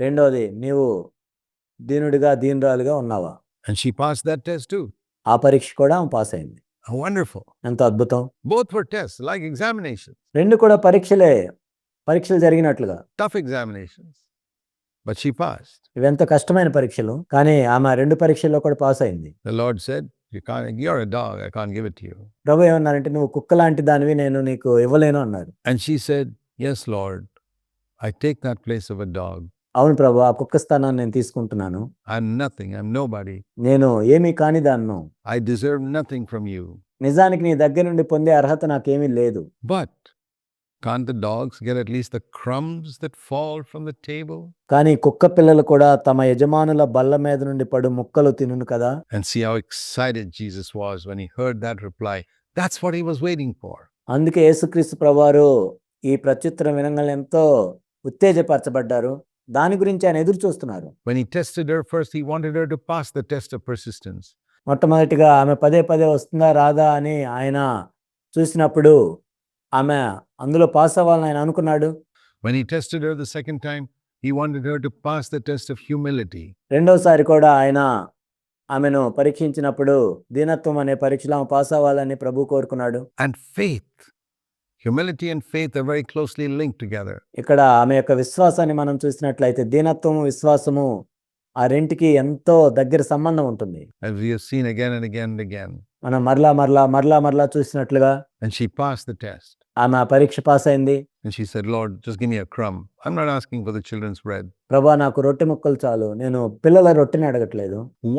రెండోది, నీవు దీనురాలుగా ఉన్నావా? And she passed that test too. ఆ పరీక్ష కూడా ఆమె పాస్ అయింది. Wonderful. ఎంత అద్భుతం. Both were tests, like examinations. 2 కూడా పరీక్షలు జరిగినట్లుగా. Tough examinations. But she passed. ఇవెంత కష్టమైన పరీక్షలు, కానీ ఆమె 2 పరీక్షల్లో కూడా పాస్ అయింది. The Lord said, You're a dog. I can't give it to you. ప్రభు ఏమన్నారంటే నువ్వు కుక్క లాంటి దానివి, నేను నీకు ఇవ్వలేను అన్నాడు. And she said, Yes, Lord, I take that place of a dog. అవును ప్రభు, ఆ కుక్క స్థానాన్ని నేను తీసుకుంటున్నాను. I'm nothing. I'm nobody. నేను ఏమీ కాని దాన్ను. I deserve nothing from you. నిజానికి నీ దగ్గర నుండి పొందే అర్హత నాకేమీ లేదు. But can't the dogs get at least the crumbs that fall from the table? కానీ కుక్క పిల్లలు కూడా తమ యజమానుల బల్ల మీద నుండి పడు ముక్కలు తినును కదా. And see how excited Jesus was when he heard that reply. That's what he was waiting for. అందుకే యేసుక్రీస్తు ప్రభువారు ఈ ప్రత్యుత్తరం వినంగానే ఎంతో ఉత్తేజపరచబడ్డారు. దాని గురించి ఆయన ఎదురు చూస్తున్నారు. When he tested her first, he wanted her to pass the test of persistence. మొట్టమొదటిగా ఆమె పదే పదే వస్తుందా రాదా అని ఆయన చూసినప్పుడు ఆమె అందులో పాస్ అవ్వాలని ఆయన అనుకున్నాడు. When he tested her the second time, he wanted her to pass the test of humility. రెండోసారి కూడా ఆయన ఆమెను పరీక్షించినప్పుడు దీనత్వం అనే పరీక్షలో ఆమె పాస్ అవ్వాలని ప్రభు కోరుకున్నాడు. And faith. Humility and faith are very closely linked together. ఇక్కడ ఆమె యొక్క విశ్వాసాన్ని మనం చూసినట్లయితే దీనత్వము, విశ్వాసము ఆ రెంటికి ఎంతో దగ్గర సంబంధం ఉంటుంది. As we have seen again and again and again. మనం మరలా చూసినట్లుగా. And she passed the test. ఆమె ఆ పరీక్ష పాస్ అయింది. And she said, Lord, just give me a crumb. I'm not asking for the children's bread. ప్రభా, నాకు రొట్టె ముక్కలు చాలు, నేను పిల్లల రొట్టెని అడగట్లేదు.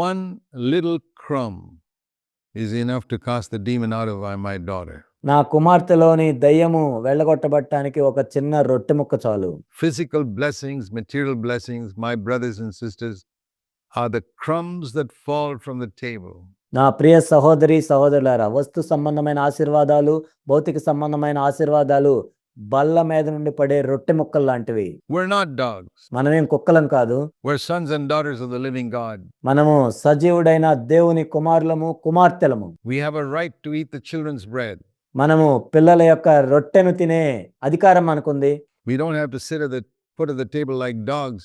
One little crumb is enough to cast the demon out of my daughter. నా కుమార్తెలోని దయ్యము వెళ్ళగొట్టబడటానికి ఒక చిన్న రొట్టె ముక్క చాలు. Physical blessings, material blessings, my brothers and sisters, are the crumbs that fall from the table. నా ప్రియ సహోదరి సహోదరులారా, వస్తు సంబంధమైన ఆశీర్వాదాలు, భౌతిక సంబంధమైన ఆశీర్వాదాలు బల్ల మీద నుండి పడే రొట్టె ముక్కలు లాంటివి. We're not dogs. మనమేం కుక్కలం కాదు. We're sons and daughters of the living God. మనము సజీవుడైన దేవుని కుమారులము, కుమార్తెలము. We have a right to eat the children's bread. మనము పిల్లల యొక్క రొట్టెను తినే అధికారం మనకుంది. We don't have to sit at the foot of the table like dogs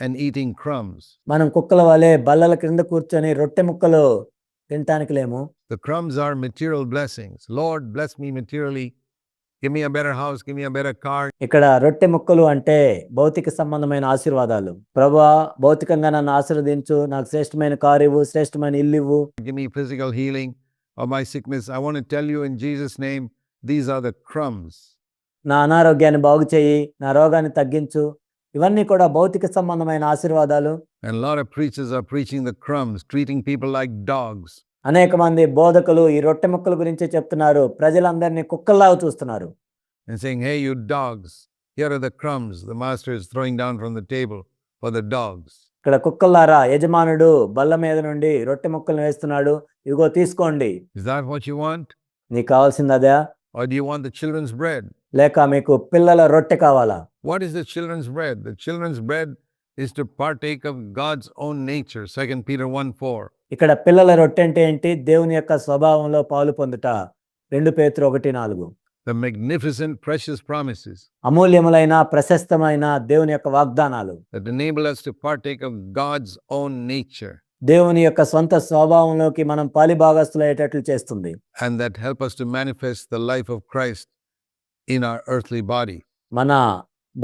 and eating crumbs. మనం కుక్కల వలె బల్లల క్రింద కూర్చొని రొట్టె ముక్కలు తినటానికి లేము. The crumbs are material blessings. Lord, bless me materially. Give me a better house. Give me a better car. ఇక్కడ రొట్టె ముక్కలు అంటే భౌతిక సంబంధమైన ఆశీర్వాదాలు. ప్రభువా, భౌతికంగా నన్ను ఆశీర్వదించు, నాకు శ్రేష్టమైన కారు ఇవ్వు, శ్రేష్టమైన ఇల్లు ఇవ్వు. Give me physical healing of my sickness. I want to tell you in Jesus' name, these are the crumbs. నా అనారోగ్యాన్ని బాగు చేయి, నా రోగాన్ని తగ్గించు. ఇవన్నీ కూడా భౌతిక సంబంధమైన ఆశీర్వాదాలు. And a lot of preachers are preaching the crumbs, treating people like dogs. అనేక మంది బోధకులు ఈ రొట్టె ముక్కల గురించే చెప్తున్నారు. ప్రజలందరినీ కుక్కల్లాగా చూస్తున్నారు. And saying, hey, you dogs, here are the crumbs the master is throwing down from the table for the dogs. ఇక్కడ కుక్కల్లారా, యజమానుడు బల్ల మీద నుండి రొట్టె ముక్కలను వేస్తున్నాడు, ఇదిగో తీసుకోండి. Is that what you want? నీకు కావాల్సింది అదే? Or do you want the children's bread? లేక మీకు పిల్లల రొట్టె కావాలా? What is the children's bread? The children's bread is to partake of God's own nature. 2 Peter 1:4. ఇక్కడ పిల్లల రొట్టె అంటే ఏంటి? దేవుని యొక్క స్వభావంలో పాలు పొందుట. 2 పేతురు 1:4. The magnificent, precious promises అమూల్యములైన ప్రశస్తమైన దేవుని యొక్క వాగ్దానాలు that enable us to partake of God's own nature దేవుని యొక్క సొంత స్వభావంలోకి మనం పాలిభాగస్తులయ్యేటట్లు చేస్తుంది. and that help us to manifest the life of Christ in our earthly body. మన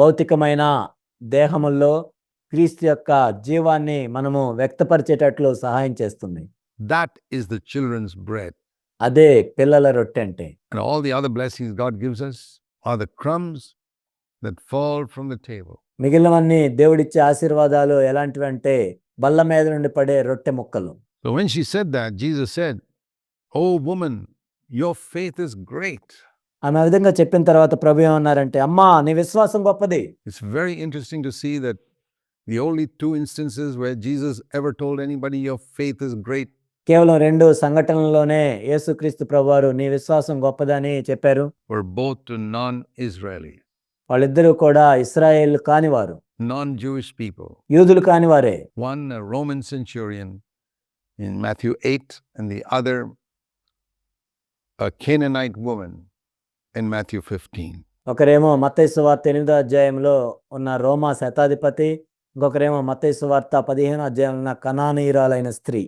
భౌతికమైన దేహముల్లో క్రీస్తు యొక్క జీవాన్ని మనము వ్యక్తపరిచేటట్లు సహాయం చేస్తుంది. That is the children's bread. అదే పిల్లల రొట్టె అంటే. And all the other blessings God gives us are the crumbs that fall from the table. మిగిలినవన్నీ దేవుడిచ్చే ఆశీర్వాదాలు ఎలాంటివంటే బల్ల మీద నుండి పడే రొట్టె ముక్కలు. So when she said that, Jesus said, "Oh woman, your faith is great." ఆమె ఆ విధంగా చెప్పిన తర్వాత ప్రభు ఏమన్నారంటే, అమ్మా, నీ విశ్వాసం గొప్పది. It's very interesting to see that the only 2 instances where Jesus ever told anybody your faith is great కేవలం 2 సంఘటనల్లోనే యేసుక్రీస్తు ప్రభువారు నీ విశ్వాసం గొప్పదని చెప్పారు. were both to non-Israelis, వాళ్ళిద్దరూ కూడా ఇశ్రాయేలు కానివారు, non-Jewish people. యూదులు కానివారే. One a Roman centurion in Matthew 8 and the other a Canaanite woman in Matthew 15. ఒకరేమో మత్తయి సువార్త 8వ అధ్యాయంలో ఉన్న రోమా శతాధిపతి, ఇంకొకరేమో మత్తయి సువార్త 15వ అధ్యాయంలో ఉన్న కనానీయురాలైన స్త్రీ.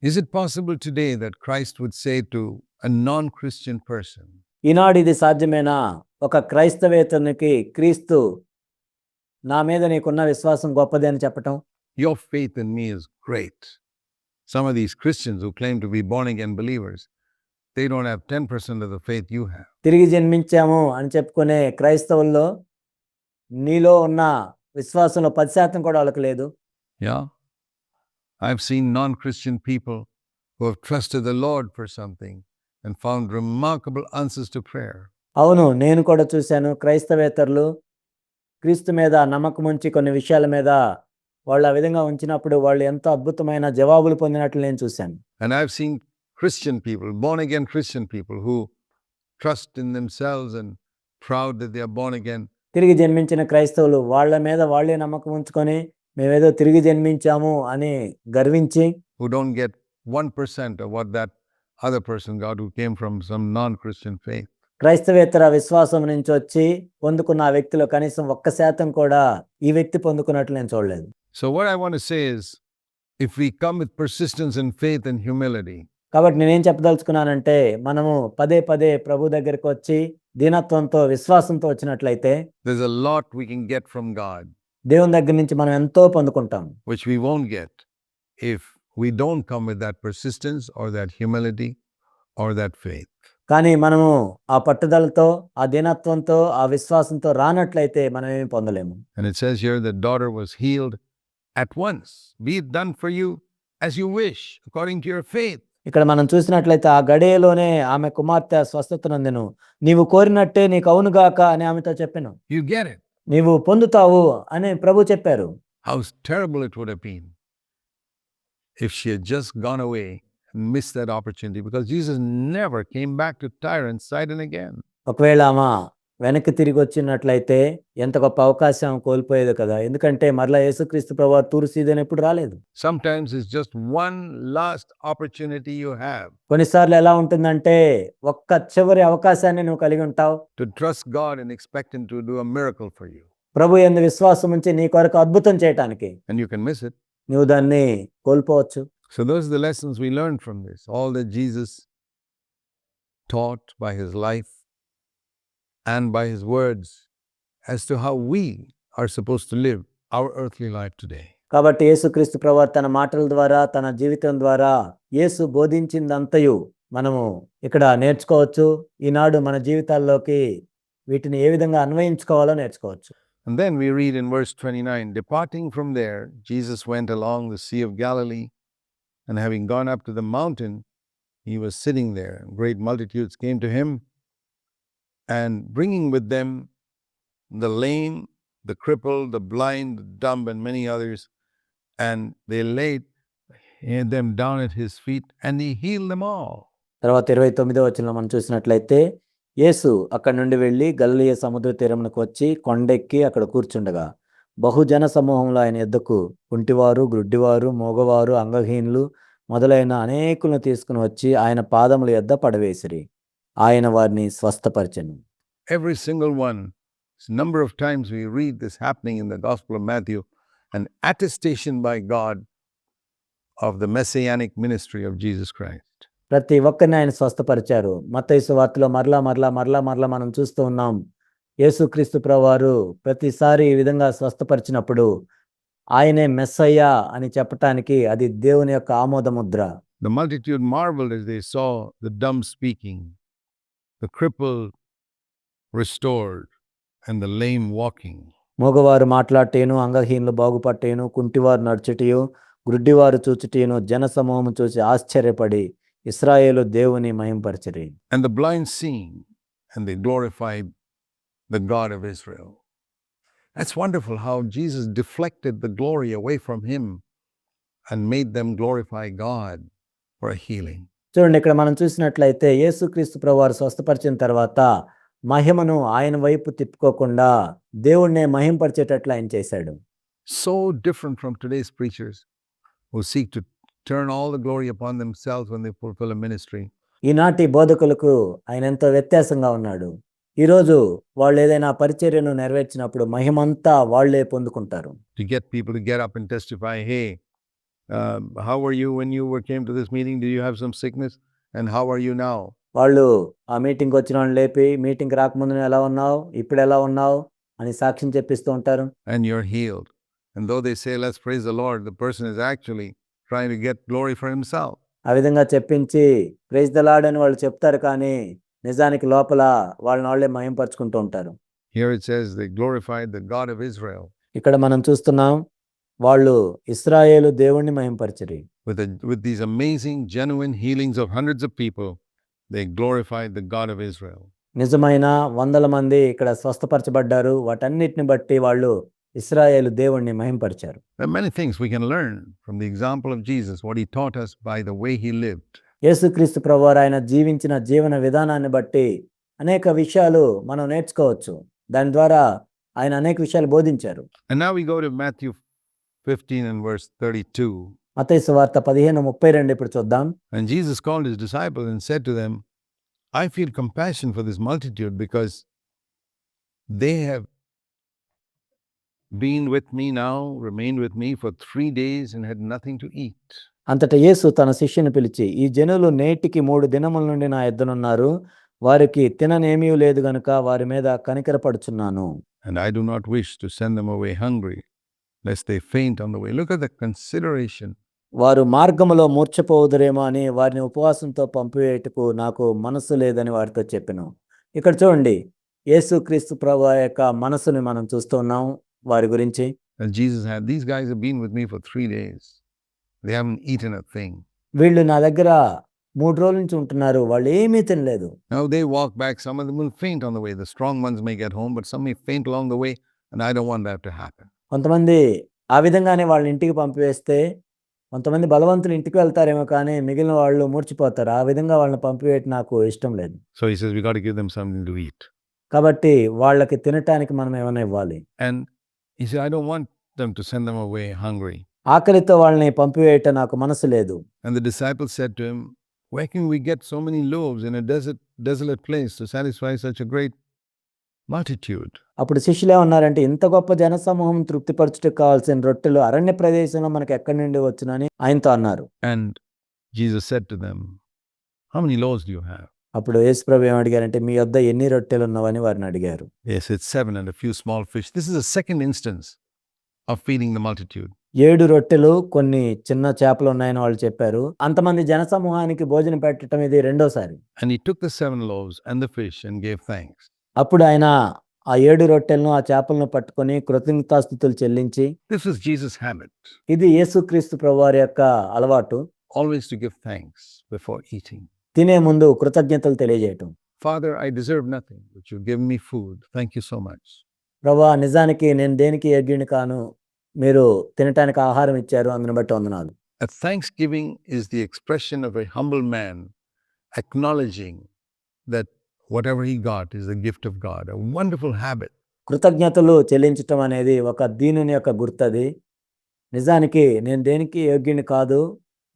Is it possible today that Christ would say to a non-Christian person, ఈనాడు ఇది సాధ్యమేనా? ఒక క్రైస్తవేతరునికి క్రీస్తు నా మీద నీకున్న విశ్వాసం గొప్పది అని చెప్పటం. your faith in me is great. Some of these Christians who claim to be born again believers, they don't have 10% of the faith you have. తిరిగి జన్మించాము అని చెప్పుకునే క్రైస్తవుల్లో నీలో ఉన్న విశ్వాసంలో 10% కూడా వాళ్ళకి లేదు. Yeah. I've seen non-Christian people who have trusted the Lord for something and found remarkable answers to prayer. అవును, నేను కూడా చూశాను. క్రైస్తవేతరులు క్రీస్తు మీద నమ్మకం ఉంచి కొన్ని విషయాల మీద వాళ్ళు ఆ విధంగా ఉంచినప్పుడు వాళ్ళు ఎంతో అద్భుతమైన జవాబులు పొందినట్లు నేను చూశాను. And I've seen Christian people, born again Christian people, who trust in themselves and proud that they are born again. తిరిగి జన్మించిన క్రైస్తవులు వాళ్ళ మీద వాళ్ళే నమ్మకం ఉంచుకొని మేమేదో తిరిగి జన్మించాము అని గర్వించి Who don't get 1% of what that other person got who came from some non-Christian faith. క్రైస్తవేతర విశ్వాసం నుంచి వచ్చి పొందుకున్న ఆ వ్యక్తిలో కనీసం 1% కూడా ఈ వ్యక్తి పొందుకున్నట్లు నేను చూడలేదు. So what I want to say is, if we come with persistence in faith and humility, కాబట్టి నేనేం చెప్పదలుచుకున్నానంటే మనము పదే పదే ప్రభు దగ్గరికి వచ్చి దీనత్వంతో విశ్వాసంతో వచ్చినట్లయితే there's a lot we can get from God, దేవుని దగ్గర నుంచి మనం ఎంతో పొందుకుంటాం. which we won't get if we don't come with that persistence or that humility or that faith. కానీ మనము ఆ పట్టుదలతో ఆ దీనత్వంతో ఆ విశ్వాసంతో రానట్లయితే మనం ఏమి పొందలేము. And it says here the daughter was healed at once. Be it done for you as you wish, according to your faith. ఇక్కడ మనం చూసినట్లయితే ఆ గడియలోనే ఆమె కుమార్తె స్వస్థత నొందెను. నీవు కోరినట్టే నీకు అవునుగాక అని ఆమెతో చెప్పెను. You get it. నీవు పొందుతావు అని ప్రభు చెప్పారు. How terrible it would have been if she had just gone away and missed that opportunity, because Jesus never came back to Tyre and Sidon again. ఒకవేళ ఆమె వెనక్కి తిరిగి వచ్చినట్లయితే ఎంత గొప్ప అవకాశం కోల్పోయేది కదా. ఎందుకంటే మరలా యేసుక్రీస్తు ప్రభువు తూరు సీదోను ఎప్పుడు రాలేదు. Sometimes it's just one last opportunity you have కొన్నిసార్లు ఎలా ఉంటుందంటే ఒక్క చివరి అవకాశాన్ని నువ్వు కలిగి ఉంటావు. to trust God and expect Him to do a miracle for you. ప్రభు యందు విశ్వాసం ఉంచి నీ కొరకు అద్భుతం చేయటానికి And you can miss it. నువ్వు దాన్ని కోల్పోవచ్చు. So those are the lessons we learned from this. All that Jesus taught by His life and by His words as to how we are supposed to live our earthly life today. కాబట్టి యేసుక్రీస్తు ప్రభువు తన మాటల ద్వారా తన జీవితం ద్వారా యేసు బోధించిందంతయు మనము ఇక్కడ నేర్చుకోవచ్చు. ఈనాడు మన జీవితాల్లోకి వీటిని ఏ విధంగా అన్వయించుకోవాలో నేర్చుకోవచ్చు. And then we read in verse 29, departing from there, Jesus went along the Sea of Galilee, and having gone up to the mountain, he was sitting there. Great multitudes came to him, and bringing with them the lame, the crippled, the blind, the dumb, and many others, and they laid them down at his feet, and he healed them all. తర్వాత 29వ వచనంలో మనం చూసినట్లయితే యేసు అక్కడి నుండి వెళ్ళి గలిలయ సముద్ర తీరమునకు వచ్చి కొండెక్కి అక్కడ కూర్చుండగా బహుజన సమూహంలో ఆయన యొద్దకు కుంటివారు, గ్రుడ్డివారు, మోగవారు, అంగహీనులు మొదలైన అనేకులను తీసుకుని వచ్చి ఆయన పాదముల యొద్ద పడవేసిరి. ఆయన వారిని స్వస్థపరిచెను. Every single one. Number of times we read this happening in the Gospel of Matthew, an attestation by God of the messianic ministry of Jesus Christ. ప్రతి ఒక్కరిని ఆయన స్వస్థపరిచారు. మత్తయి సువార్తలో మరలా మనం చూస్తూ ఉన్నాం. యేసుక్రీస్తు ప్రభువారు ప్రతిసారి ఈ విధంగా స్వస్థపరిచినప్పుడు ఆయనే మెస్సయ్యా అని చెప్పటానికి అది దేవుని యొక్క ఆమోద Mudra. The multitude marveled as they saw the dumb speaking, the crippled restored, and the lame walking. మోగవారు మాట్లాడటేను, అంగహీనులు బాగుపట్టేను, కుంటివారు నడుచుటయు, గ్రుడ్డివారు చూచుటేను జన సమూహము చూసి ఆశ్చర్యపడి ఇశ్రాయేలు దేవుని మహింపరచిరి. And the blind seeing, and they glorified the God of Israel. That's wonderful how Jesus deflected the glory away from him and made them glorify God for a healing. చూడండి, ఇక్కడ మనం చూసినట్లయితే యేసుక్రీస్తు ప్రభువారు స్వస్థపరిచిన తర్వాత మహిమను ఆయన వైపు తిప్పుకోకుండా దేవుణ్ణే మహింపరిచేటట్లు ఆయన చేశాడు. So different from today's preachers who seek to turn all the glory upon themselves when they fulfill a ministry. ఈనాటి బోధకులకు ఆయన ఎంతో వ్యత్యాసంగా ఉన్నాడు. ఈరోజు వాళ్ళు ఏదైనా పరిచర్యను నెరవేర్చినప్పుడు మహిమంతా వాళ్లే పొందుకుంటారు. To get people to get up and testify, hey, how were you when you came to this meeting? Did you have some sickness? And how are you now? వాళ్ళు ఆ మీటింగ్కి వచ్చిన వాళ్ళని లేపి మీటింగ్కి రాకముందు ఎలా ఉన్నావు, ఇప్పుడు ఎలా ఉన్నావు అని సాక్ష్యం చెప్పిస్తూ ఉంటారు. And you're healed. And though they say, let's praise the Lord, the person is actually trying to get glory for himself. ఆ విధంగా చెప్పించి ప్రైజ్ ద లార్డ్ అని వాళ్ళు చెప్తారు, కానీ నిజానికి లోపల వాళ్ళని వాళ్ళే మహింపరుచుకుంటూ ఉంటారు. Here it says they glorified the God of Israel. ఇక్కడ మనం చూస్తున్నాం, వాళ్ళు ఇశ్రాయేలు దేవుణ్ణి మహింపరిచిరి. With these amazing, genuine healings of hundreds of people, they glorified the God of Israel. నిజమైన వందల మంది ఇక్కడ స్వస్థపరచబడ్డారు. వాటన్నిటిని బట్టి వాళ్ళు ఇశ్రాయేలు దేవుణ్ణి మహింపరిచారు. There are many things we can learn from the example of Jesus, what he taught us by the way he lived. యేసుక్రీస్తు ప్రభువారు ఆయన జీవించిన జీవన విధానాన్ని బట్టి అనేక విషయాలు మనం నేర్చుకోవచ్చు. దాని ద్వారా ఆయన అనేక విషయాలు బోధించారు. And now we go to Matthew 15 and verse 32. మత్తయి సువార్త 15:32 ఇప్పుడు చూద్దాం. And Jesus called his disciples and said to them, I feel compassion for this multitude because they have been with me now, remained with me for 3 days and had nothing to eat. అంతటా యేసు తన శిష్యుని పిలిచి, ఈ జనులు నేటికి 3 దినముల నుండి నా యొద్దనున్నారు, వారికి తిననేమీ లేదు గనుక వారి మీద కనికరపడుచున్నాను. And I do not wish to send them away hungry, lest they faint on the way. Look at the consideration. వారు మార్గములో మూర్ఛపోవుదురేమో అని వారిని ఉపవాసంతో పంపివేయుటకు నాకు మనసు లేదని వారితో చెప్పెను. ఇక్కడ చూడండి, యేసుక్రీస్తు ప్రభువు యొక్క మనసుని మనం చూస్తూ ఉన్నాం వారి గురించి. And Jesus had, these guys have been with me for 3 days. They haven't eaten a thing. వీళ్ళు నా దగ్గర 3 రోజుల నుంచి ఉంటున్నారు, వాళ్ళు ఏమీ తినలేదు. Now they walk back, some of them will faint on the way. The strong ones may get home, but some may faint along the way, and I don't want that to happen. కొంతమంది ఆ విధంగానే వాళ్ళని ఇంటికి పంపివేస్తే, కొంతమంది బలవంతులు ఇంటికి వెళ్తారేమో కానీ మిగిలిన వాళ్ళు మూర్చిపోతారు. ఆ విధంగా వాళ్ళని పంపివేయటం నాకు ఇష్టం లేదు. So he says, we got to give them something to eat. కాబట్టి వాళ్ళకి తినటానికి మనం ఏమైనా ఇవ్వాలి. And he said, I don't want them to send them away hungry. ఆకలితో వాళ్ళని పంపివేయటం నాకు మనసు లేదు. And the disciples said to him, where can we get so many loaves in a desolate place to satisfy such a great multitude? అప్పుడు శిష్యులు ఏమన్నారంటే, ఇంత గొప్ప జనసమూహం తృప్తిపరచుటకు కావాల్సిన రొట్టెలు అరణ్య ప్రదేశంలో మనకు ఎక్కడి నుండి వచ్చునని ఆయనతో అన్నారు. And Jesus said to them, how many loaves do you have? అప్పుడు యేసుప్రభు ఏం అడిగారంటే, మీ వద్ద ఎన్ని రొట్టెలు ఉన్నవని వారిని అడిగారు. Yes, it's 7 and a few small fish. This is a second instance of feeding the multitude. 7 రొట్టెలు కొన్ని చిన్న చేపలు ఉన్నాయని వాళ్ళు చెప్పారు. అంతమంది జనసమూహానికి భోజనం పెట్టడం ఇది రెండోసారి. And he took the 7 loaves and the fish and gave thanks. అప్పుడు ఆయన ఆ 7 రొట్టెలను ఆ చేపలను పట్టుకొని కృతజ్ఞతాస్తుతులు చెల్లించి, This was Jesus' habit, ఇది యేసుక్రీస్తు ప్రభువారి యొక్క అలవాటు, always to give thanks before eating. తినే ముందు కృతజ్ఞతలు తెలియజేయటం. Father, I deserve nothing, but you've given me food. Thank you so much. ప్రభువా, నిజానికి నేను దేనికి యోగ్యుని కాను, మీరు తినటానికి ఆహారం ఇచ్చారు, అందుని బట్టి వందనాలు. A thanksgiving is the expression of a humble man acknowledging that whatever he got is the gift of God. A wonderful habit. కృతజ్ఞతలు చెల్లించటం అనేది ఒక దీనుని యొక్క గుర్తది. నిజానికి నేను దేనికి యోగ్యుని కాదు,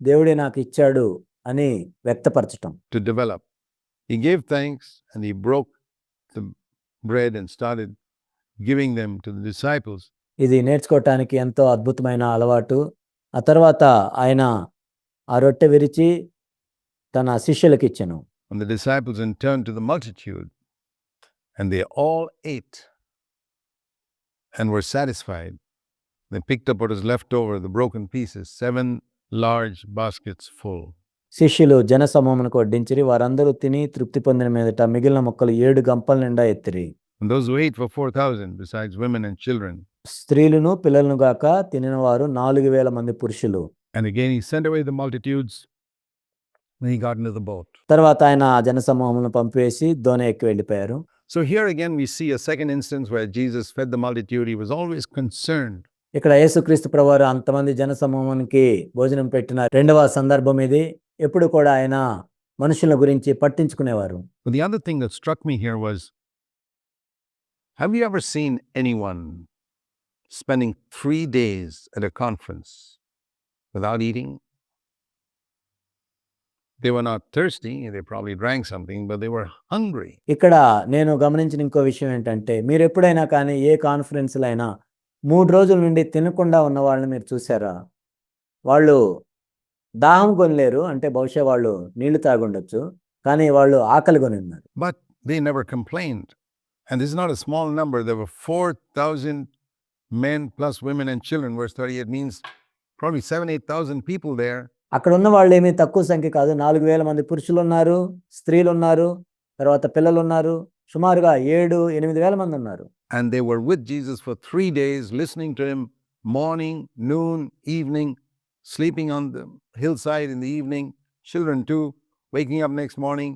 దేవుడే నాకు ఇచ్చాడు అని వ్యక్తపరచటం. To develop. He gave thanks and he broke the bread and started giving them to the disciples. ఇది నేర్చుకోవటానికి ఎంతో అద్భుతమైన అలవాటు. ఆ తర్వాత ఆయన ఆ రొట్టె విరిచి తన శిష్యులకు ఇచ్చెను. And the disciples then turned to the multitude and they all ate and were satisfied. They picked up what was left over, the broken pieces, 7 large baskets full. శిష్యులు జనసమూహమునకు వడ్డించిరి, వారందరూ తిని తృప్తి పొందిన మీదట మిగిలిన ముక్కలు 7 గంపల నిండా ఎత్తిరి. And those who ate for 4,000 besides women and children. స్త్రీలను పిల్లలను గాక తినిన వారు 4,000 మంది పురుషులు. And again he sent away the multitudes. Then he got into the boat. తర్వాత ఆయన ఆ జనసమూహమును పంపివేసి దోణి ఎక్కి వెళ్ళిపోయారు. So here again we see a second instance where Jesus fed the multitude. He was always concerned. ఇక్కడ యేసుక్రీస్తు ప్రభువారు అంతమంది జనసమూహానికి భోజనం పెట్టిన రెండవ సందర్భం ఇది. ఎప్పుడు కూడా ఆయన మనుషుల గురించి పట్టించుకునేవారు. But the other thing that struck me here was, have you ever seen anyone spending 3 days at a conference without eating? They were not thirsty, they probably drank something, but they were hungry. ఇక్కడ నేను గమనించిన ఇంకో విషయం ఏంటంటే, మీరు ఎప్పుడైనా కానీ ఏ కాన్ఫరెన్స్లో అయినా 3 రోజుల నుండి తినకుండా ఉన్న వాళ్ళని మీరు చూసారా? వాళ్ళు దాహం కొనలేరు, అంటే బహుశా వాళ్ళు నీళ్లు తాగుండొచ్చు, కానీ వాళ్ళు ఆకలి కొని ఉన్నారు. But they never complained. And this is not a small number. There were 4,000 men plus women and children. Verse 38 means probably 7,000-8,000 people there. అక్కడ ఉన్న వాళ్ళు ఏమీ తక్కువ సంఖ్య కాదు. 4,000 మంది పురుషులున్నారు, స్త్రీలున్నారు, తర్వాత పిల్లలున్నారు. సుమారుగా 7,000-8,000 మంది ఉన్నారు. And they were with Jesus for 3 days, listening to him morning, noon, evening, sleeping on the hillside in the evening, children too, waking up next morning,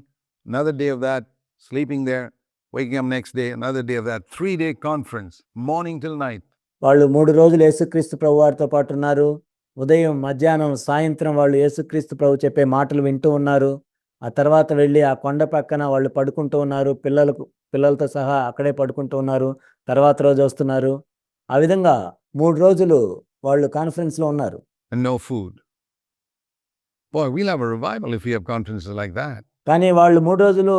another day of that, sleeping there, waking up next day, another day of that. 3-day conference, morning till night. వాళ్ళు 3 రోజులు యేసుక్రీస్తు ప్రభువారితో పాటు ఉన్నారు. ఉదయం, మధ్యాహ్నం, సాయంత్రం వాళ్ళు యేసుక్రీస్తు ప్రభు చెప్పే మాటలు వింటూ ఉన్నారు. ఆ తర్వాత వెళ్ళి ఆ కొండ పక్కన వాళ్ళు పడుకుంటూ ఉన్నారు. పిల్లలతో సహా అక్కడే పడుకుంటూ ఉన్నారు. తర్వాత రోజు వస్తున్నారు. ఆ విధంగా 3 రోజులు వాళ్ళు కాన్ఫరెన్స్‌లో ఉన్నారు. And no food. Boy, we'll have a revival if we have conferences like that. కానీ వాళ్ళు 3 రోజులు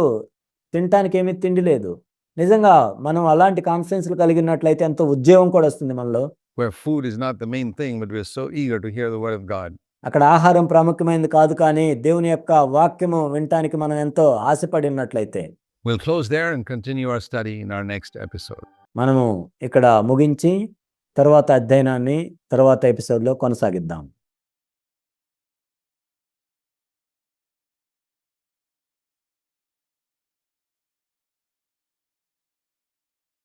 తినటానికి ఏమీ తిండి లేదు. నిజంగా మనం అలాంటి కాన్ఫరెన్స్‌లు కలిగినట్లయితే ఎంతో ఉద్యోగం కూడా వస్తుంది మనలో. Where food is not the main thing, but we're so eager to hear the word of God. అక్కడ ఆహారం ప్రాముఖ్యమైనది కాదు, కానీ దేవుని యొక్క వాక్యము వినటానికి మనం ఎంతో ఆశపడి ఉన్నట్లయితే. We'll close there and continue our study in our next episode. మనము ఇక్కడ ముగించి తర్వాత అధ్యయనాన్ని తర్వాత ఎపిసోడ్‌లో కొనసాగిద్దాం.